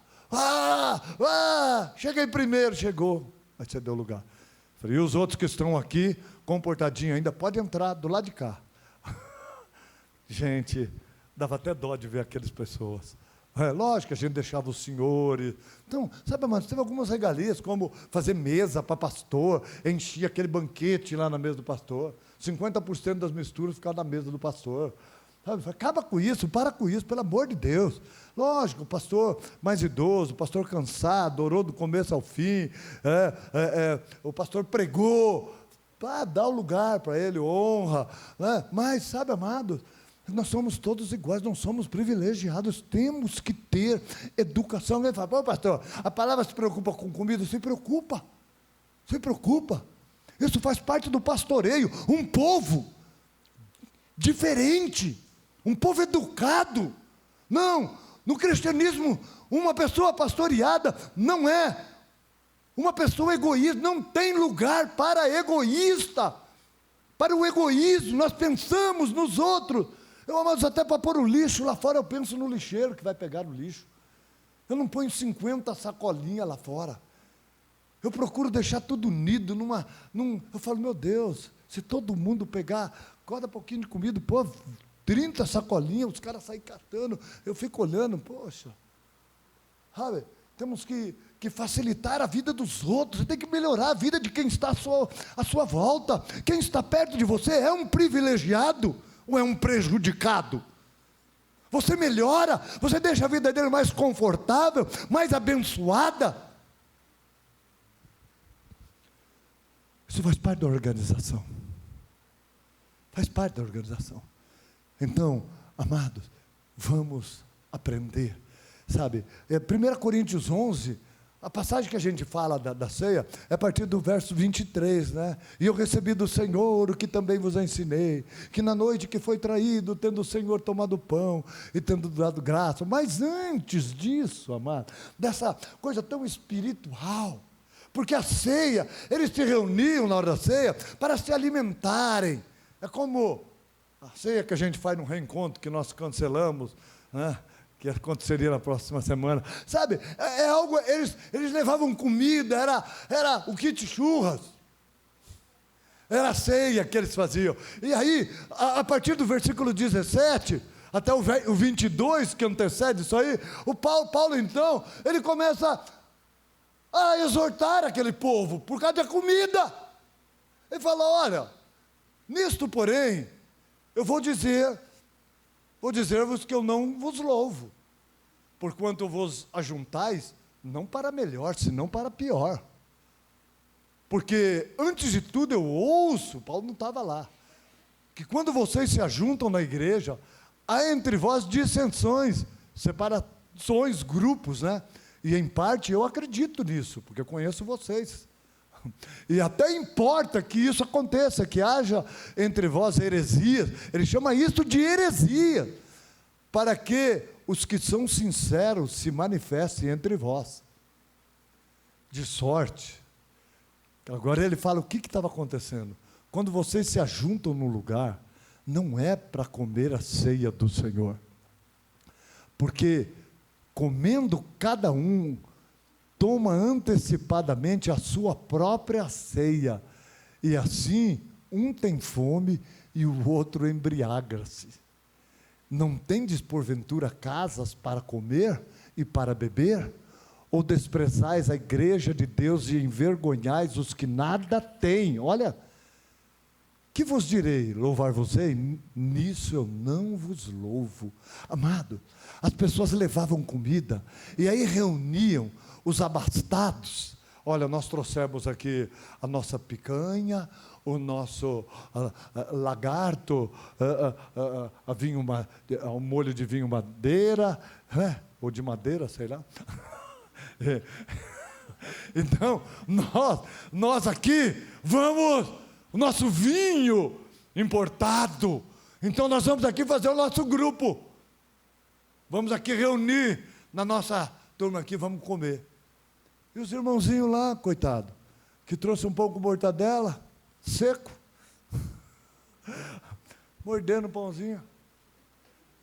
Cheguei primeiro, chegou. Aí você deu lugar. Falei, e os outros que estão aqui, comportadinho ainda, pode entrar do lado de cá. Gente, dava até dó de ver aquelas pessoas. Lógico que a gente deixava os senhores. Então, sabe, mano, teve algumas regalias, como fazer mesa para pastor, enchia aquele banquete lá na mesa do pastor. 50% das misturas ficavam na mesa do pastor. Sabe, acaba com isso, para com isso, pelo amor de Deus. Lógico, o pastor mais idoso, o pastor cansado, orou do começo ao fim, o pastor pregou, dá o lugar para ele, honra. Né? Mas, sabe, amados, nós somos todos iguais, não somos privilegiados, temos que ter educação. Alguém fala, pastor, a palavra se preocupa com comida, se preocupa. Isso faz parte do pastoreio, um povo diferente, um povo educado. Não, no cristianismo, uma pessoa pastoreada não é uma pessoa egoísta, não tem lugar para egoísta, para o egoísmo. Nós pensamos nos outros. Amados, até para pôr o lixo lá fora, eu penso no lixeiro que vai pegar o lixo. Eu não ponho 50 sacolinhas lá fora. Eu procuro deixar tudo unido eu falo, meu Deus, se todo mundo pegar cada pouquinho de comida, 30 sacolinhas, os caras saem catando, eu fico olhando, poxa, sabe, temos que facilitar a vida dos outros, você tem que melhorar a vida de quem está à sua volta. Quem está perto de você é um privilegiado ou é um prejudicado? Você melhora, você deixa a vida dele mais confortável, mais abençoada. Isso faz parte da organização. Então, amados, vamos aprender. Sabe, 1 Coríntios 11, a passagem que a gente fala da ceia, é a partir do verso 23, né? E eu recebi do Senhor o que também vos ensinei, que na noite que foi traído, tendo o Senhor tomado o pão e tendo dado graça, mas antes disso, amado, dessa coisa tão espiritual, porque a ceia, eles se reuniam na hora da ceia para se alimentarem. É como a ceia que a gente faz no reencontro, que nós cancelamos, né? Que aconteceria na próxima semana, sabe, é algo, eles levavam comida, era o kit churras, era a ceia que eles faziam. E aí, a partir do versículo 17, até o 22, que antecede isso aí, o Paulo então, ele começa a exortar aquele povo, por causa da comida. Ele fala, olha, nisto porém, eu vou dizer-vos que eu não vos louvo, porquanto vos ajuntais, não para melhor, senão para pior. Porque, antes de tudo, eu ouço, Paulo não estava lá, que quando vocês se ajuntam na igreja, há entre vós dissensões, grupos, né? E em parte eu acredito nisso, porque eu conheço vocês. E até importa que isso aconteça, que haja entre vós heresias. Ele chama isso de heresia, para que os que são sinceros se manifestem entre vós. De sorte. Agora ele fala o que estava acontecendo. Quando vocês se ajuntam num lugar, não é para comer a ceia do Senhor. Porque comendo cada um, toma antecipadamente a sua própria ceia, e assim um tem fome e o outro embriaga-se. Não tendes porventura casas para comer e para beber? Ou desprezais a igreja de Deus e envergonhais os que nada têm? Olha, que vos direi? Louvar-vos-ei? Nisso eu não vos louvo. Amado, as pessoas levavam comida, e aí reuniam os abastados. Olha, nós trouxemos aqui a nossa picanha, o nosso lagarto, um molho de vinho madeira, ou de madeira, sei lá. Então, nós aqui vamos, o nosso vinho importado. Então nós vamos aqui fazer o nosso grupo. Vamos aqui reunir na nossa turma aqui, vamos comer. E os irmãozinhos lá, coitado, que trouxe um pouco de mortadela, seco, mordendo o pãozinho,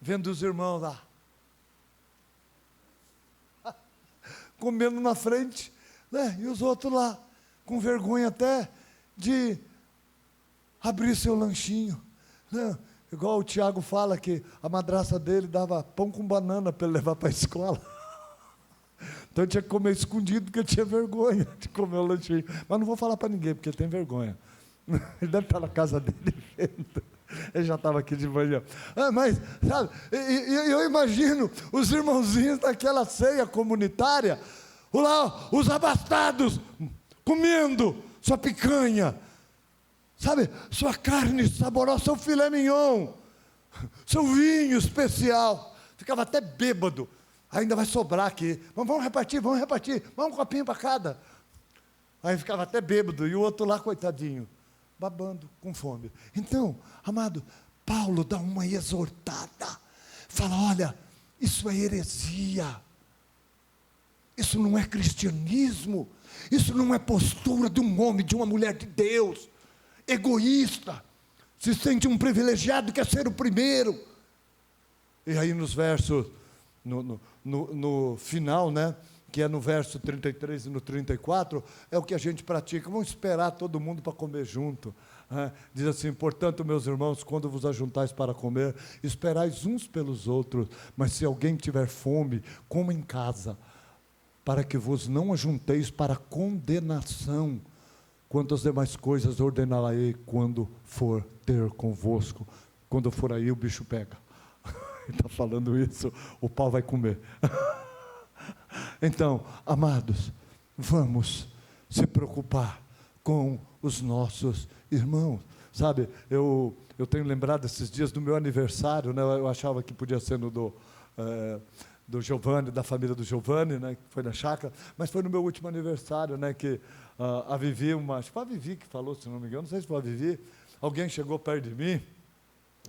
vendo os irmãos lá, comendo na frente, né? E os outros lá, com vergonha até de abrir seu lanchinho, né? Igual o Tiago fala que a madrasta dele dava pão com banana para ele levar para a escola. Então eu tinha que comer escondido, porque eu tinha vergonha de comer o lanchinho. Mas não vou falar para ninguém, porque ele tem vergonha. Ele deve estar na casa dele vendo. Ele já estava aqui de manhã. Mas, sabe, eu imagino os irmãozinhos daquela ceia comunitária, lá, os abastados, comendo sua picanha, sabe, sua carne saborosa, seu filé mignon, seu vinho especial. Ficava até bêbado. Ainda vai sobrar aqui. Vamos repartir, vamos um copinho para cada. Aí ficava até bêbado, e o outro lá, coitadinho, babando, com fome. Então, amado, Paulo dá uma exortada. Fala, olha, isso é heresia. Isso não é cristianismo. Isso não é postura de um homem, de uma mulher de Deus. Egoísta. Se sente um privilegiado, quer ser o primeiro. E aí nos versos, no final, né, que é no verso 33 e no 34, é o que a gente pratica. Vamos esperar todo mundo para comer junto. Diz assim, portanto, meus irmãos, quando vos ajuntais para comer, esperais uns pelos outros, mas se alguém tiver fome, coma em casa, para que vos não ajunteis para condenação. Quanto às demais coisas ordenarei quando for ter convosco. Quando for aí, o bicho pega. Está falando isso, o pau vai comer. Então, amados, vamos se preocupar com os nossos irmãos. Sabe, eu tenho lembrado esses dias do meu aniversário, né? Eu achava que podia ser no do Giovanni, da família do Giovanni, né, que foi na chácara, mas foi no meu último aniversário, né, que a Vivi, acho que foi a Vivi que falou, se não me engano, não sei se foi a Vivi, alguém chegou perto de mim,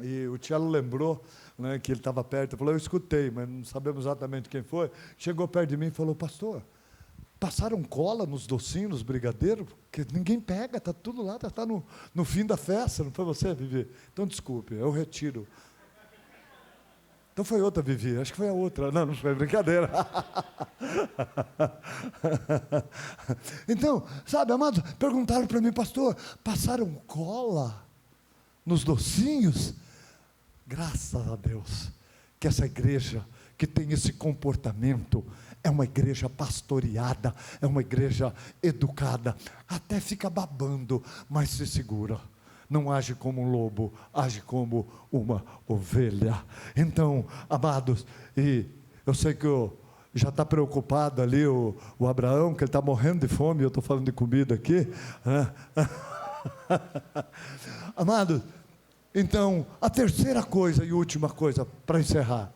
e o Tiago lembrou, né, que ele estava perto, falou, eu escutei, mas não sabemos exatamente quem foi, chegou perto de mim e falou, pastor, passaram cola nos docinhos, nos brigadeiros, que ninguém pega, está tudo lá, está no fim da festa, não foi você, Vivi? Então, desculpe, eu retiro. Então foi outra, Vivi, acho que foi a outra. Não foi brincadeira. Então, sabe, amados, perguntaram para mim, pastor, passaram cola nos docinhos? Graças a Deus, que essa igreja que tem esse comportamento é uma igreja pastoreada, é uma igreja educada, até fica babando, mas se segura. Não age como um lobo, age como uma ovelha. Então, amados, e eu sei que já está preocupado ali o Abraão, que ele está morrendo de fome, eu estou falando de comida aqui. Amados, então, a terceira coisa e última coisa, para encerrar.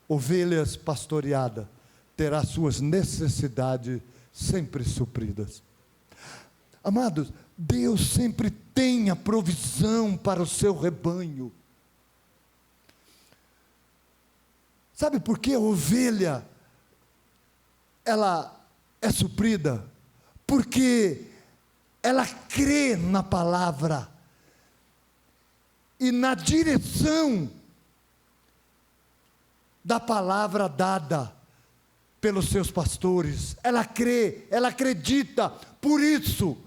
ovelhas pastoreadas, terá suas necessidades sempre supridas. Amados, Deus sempre tem a provisão para o seu rebanho. Sabe por que a ovelha, ela é suprida? Porque ela crê na palavra e na direção da palavra dada pelos seus pastores. Ela crê, ela acredita, por isso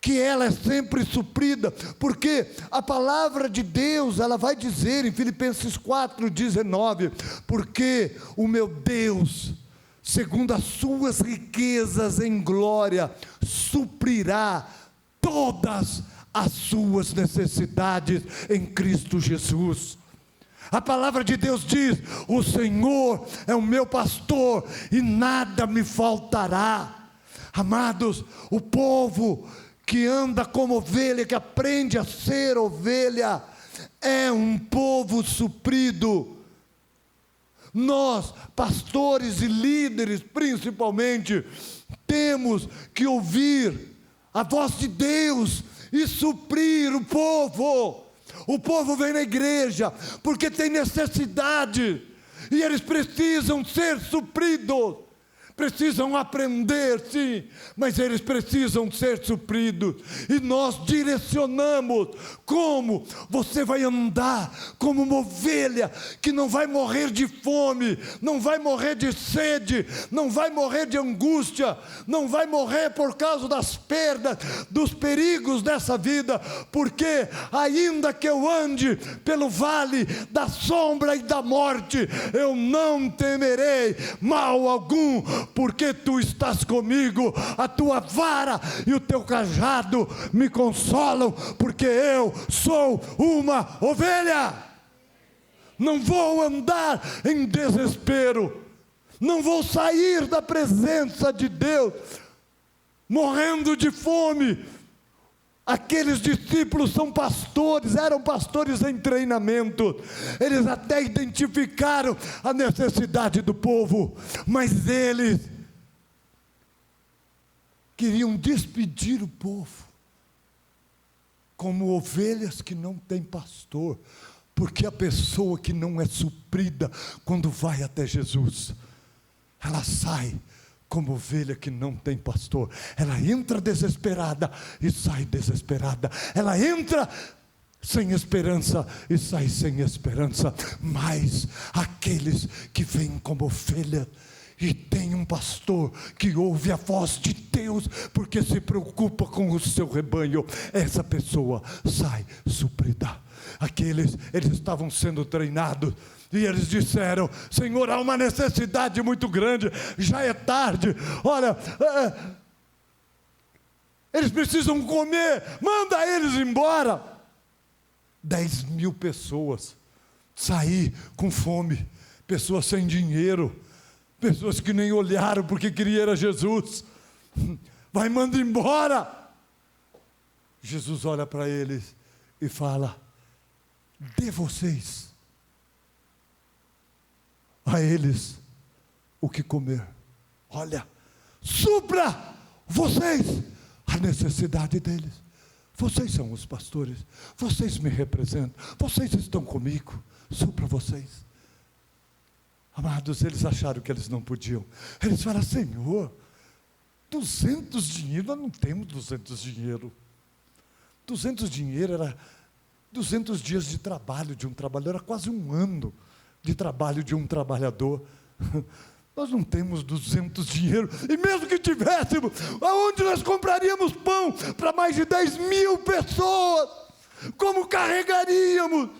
que ela é sempre suprida, porque a palavra de Deus, ela vai dizer em Filipenses 4:19, porque o meu Deus, segundo as suas riquezas em glória, suprirá todas as suas necessidades em Cristo Jesus. A palavra de Deus diz: o Senhor é o meu pastor e nada me faltará. Amados, o povo que anda como ovelha, que aprende a ser ovelha, é um povo suprido. Nós, pastores e líderes principalmente, temos que ouvir a voz de Deus e suprir o povo. O povo vem na igreja porque tem necessidade e eles precisam ser supridos. Precisam aprender, sim, mas eles precisam ser supridos, e nós direcionamos como você vai andar como uma ovelha, que não vai morrer de fome, não vai morrer de sede, não vai morrer de angústia, não vai morrer por causa das perdas, dos perigos dessa vida, porque ainda que eu ande pelo vale da sombra e da morte, eu não temerei mal algum, porque tu estás comigo, a tua vara e o teu cajado me consolam, porque eu sou uma ovelha. Não vou andar em desespero, não vou sair da presença de Deus morrendo de fome. Aqueles discípulos são pastores, eram pastores em treinamento, eles até identificaram a necessidade do povo, mas eles queriam despedir o povo, como ovelhas que não têm pastor, porque a pessoa que não é suprida, quando vai até Jesus, ela sai como ovelha que não tem pastor. Ela entra desesperada e sai desesperada. Ela entra sem esperança e sai sem esperança. Mas aqueles que vêm como ovelha e tem um pastor que ouve a voz de Deus, porque se preocupa com o seu rebanho, essa pessoa sai suprida. Eles estavam sendo treinados, e eles disseram: Senhor, há uma necessidade muito grande, já é tarde, olha, eles precisam comer, manda eles embora. 10.000 pessoas sair com fome, pessoas sem dinheiro, pessoas que nem olharam porque queria era Jesus. Vai, manda embora. Jesus olha para eles e fala: dê vocês a eles o que comer. Olha, supra vocês a necessidade deles. Vocês são os pastores, vocês me representam, vocês estão comigo, supra vocês. Amados, eles acharam que eles não podiam. Eles falaram: Senhor, 200 dinheiro, nós não temos 200 dinheiro. 200 dinheiro era 200 dias de trabalho de um trabalhador, era quase um ano de trabalho de um trabalhador. Nós não temos 200 dinheiro, e mesmo que tivéssemos, aonde nós compraríamos pão para mais de 10.000 pessoas? Como carregaríamos?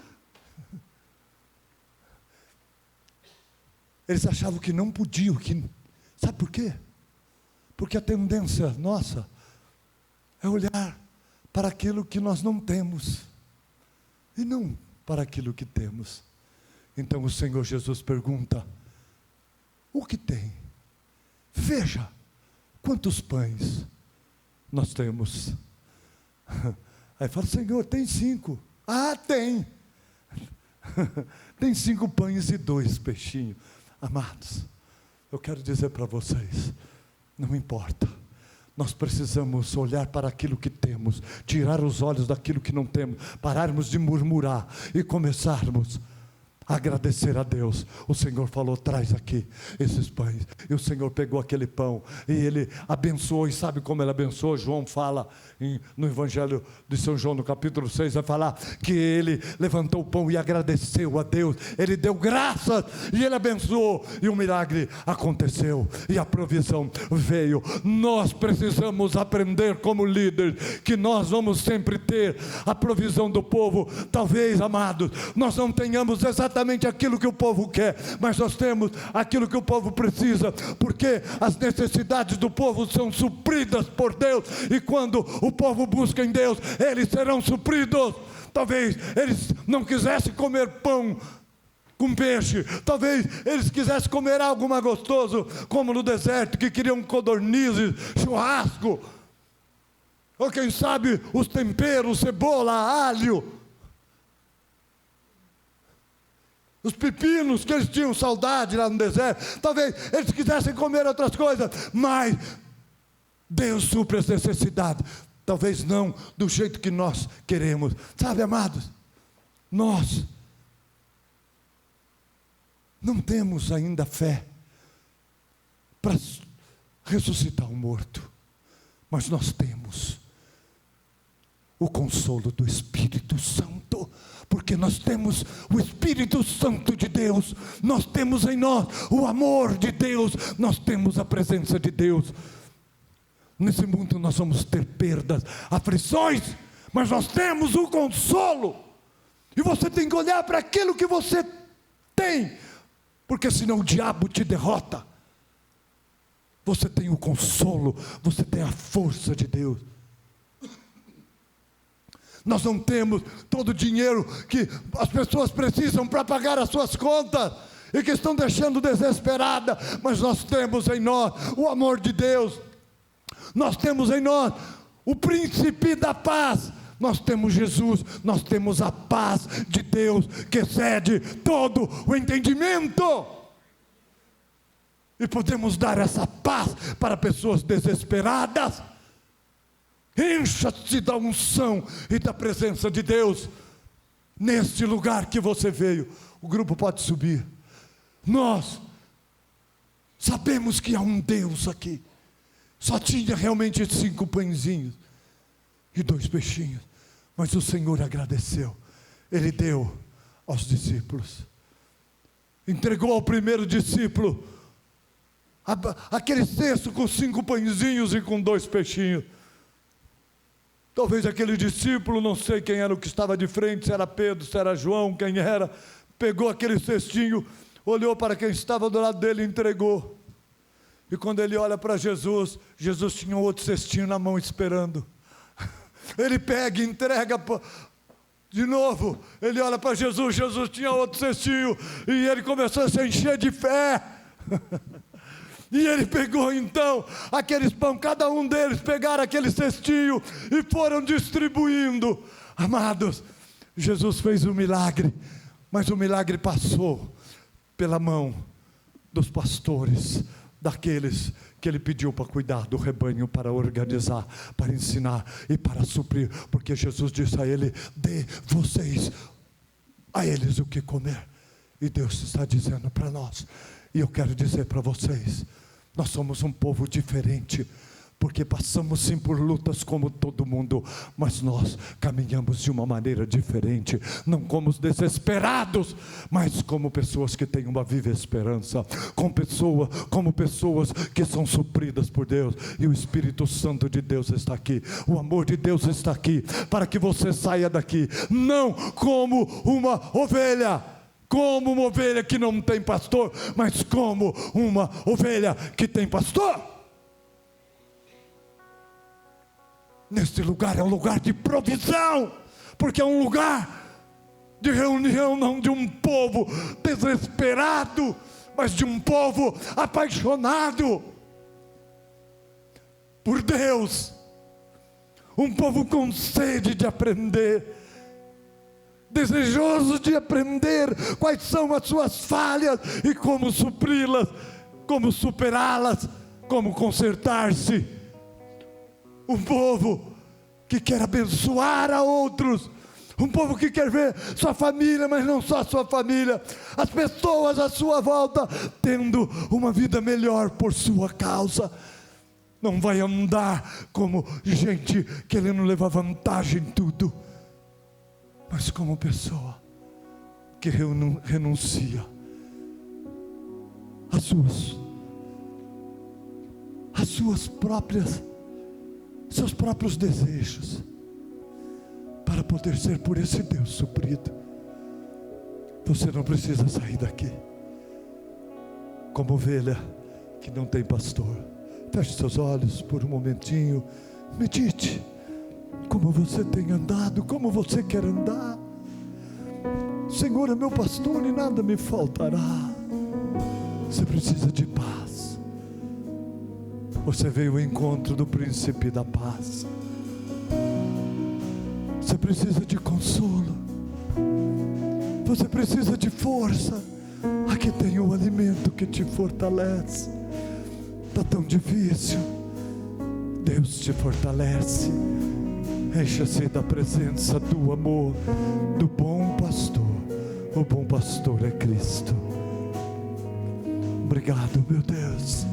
Eles achavam que não podiam, sabe por quê? Porque a tendência nossa é olhar para aquilo que nós não temos, e não para aquilo que temos. Então o Senhor Jesus pergunta: o que tem? Veja quantos pães nós temos. Aí fala: Senhor, tem 5. Ah, tem. Tem 5 pães e 2 peixinhos. Amados, eu quero dizer para vocês, não importa, nós precisamos olhar para aquilo que temos, tirar os olhos daquilo que não temos, pararmos de murmurar e começarmos a agradecer a Deus. O Senhor falou, traz aqui esses pães, e o Senhor pegou aquele pão, e Ele abençoou, e sabe como Ele abençoou? João fala, no Evangelho de São João, no capítulo 6, vai falar, que Ele levantou o pão e agradeceu a Deus, Ele deu graças, e Ele abençoou, e o milagre aconteceu, e a provisão veio. Nós precisamos aprender como líderes, que nós vamos sempre ter a provisão do povo. Talvez, amados, nós não tenhamos exatamente aquilo que o povo quer, mas nós temos aquilo que o povo precisa, porque as necessidades do povo são supridas por Deus, e quando o povo busca em Deus, eles serão supridos. Talvez eles não quisessem comer pão com peixe, talvez eles quisessem comer algo mais gostoso, como no deserto, que queriam codornizes, churrasco, ou quem sabe os temperos, cebola, alho, os pepinos que eles tinham saudade lá no deserto. Talvez eles quisessem comer outras coisas, mas Deus supre as necessidades. Talvez não do jeito que nós queremos. Sabe, amados, nós não temos ainda fé para ressuscitar o morto, mas nós temos o consolo do Espírito Santo, porque nós temos o Espírito Santo de Deus, nós temos em nós o amor de Deus, nós temos a presença de Deus. Nesse mundo nós vamos ter perdas, aflições, mas nós temos o consolo, e você tem que olhar para aquilo que você tem, porque senão o diabo te derrota. Você tem o consolo, você tem a força de Deus. Nós não temos todo o dinheiro que as pessoas precisam para pagar as suas contas, e que estão deixando desesperada, mas nós temos em nós o amor de Deus, nós temos em nós o príncipe da paz, nós temos Jesus, nós temos a paz de Deus, que excede todo o entendimento, e podemos dar essa paz para pessoas desesperadas. Encha-se da unção e da presença de Deus, neste lugar que você veio. O grupo pode subir. Nós sabemos que há um Deus aqui. Só tinha realmente 5 pãezinhos e 2 peixinhos, mas o Senhor agradeceu, Ele deu aos discípulos, entregou ao primeiro discípulo aquele cesto com 5 pãezinhos e com 2 peixinhos. Talvez aquele discípulo, não sei quem era o que estava de frente, se era Pedro, se era João, quem era, pegou aquele cestinho, olhou para quem estava do lado dele e entregou. E quando ele olha para Jesus, Jesus tinha um outro cestinho na mão esperando. Ele pega e entrega de novo. Ele olha para Jesus, Jesus tinha outro cestinho, e ele começou a se encher de fé. E ele pegou então aqueles pão, cada um deles pegaram aquele cestinho e foram distribuindo. Amados, Jesus fez um milagre, mas o milagre passou pela mão dos pastores, daqueles que ele pediu para cuidar do rebanho, para organizar, para ensinar e para suprir, porque Jesus disse a ele: dê vocês a eles o que comer. E Deus está dizendo para nós, e eu quero dizer para vocês, nós somos um povo diferente, porque passamos sim por lutas como todo mundo, mas nós caminhamos de uma maneira diferente, não como os desesperados, mas como pessoas que têm uma viva esperança, como pessoas que são supridas por Deus, e o Espírito Santo de Deus está aqui, o amor de Deus está aqui, para que você saia daqui, não como uma ovelha que não tem pastor, mas como uma ovelha que tem pastor. Neste lugar é um lugar de provisão, porque é um lugar de reunião, não de um povo desesperado, mas de um povo apaixonado por Deus, um povo com sede de aprender. desejoso de aprender quais são as suas falhas e como supri-las, como superá-las, como consertar-se. Um povo que quer abençoar a outros, um povo que quer ver sua família, mas não só sua família, as pessoas à sua volta tendo uma vida melhor por sua causa. Não vai andar como gente querendo levar vantagem em tudo, mas como pessoa que renuncia às suas próprias, seus próprios desejos, para poder ser por esse Deus suprido. Você não precisa sair daqui como ovelha que não tem pastor. Feche seus olhos por um momentinho, medite como você tem andado, como você quer andar. Senhor é meu pastor e nada me faltará. Você precisa de paz. Você veio ao encontro do príncipe da paz. Você precisa de consolo. Você precisa de força. Aqui tem o alimento que te fortalece. Está tão difícil. Deus te fortalece. Encha-se da presença do amor do bom pastor. O bom pastor é Cristo. Obrigado, meu Deus.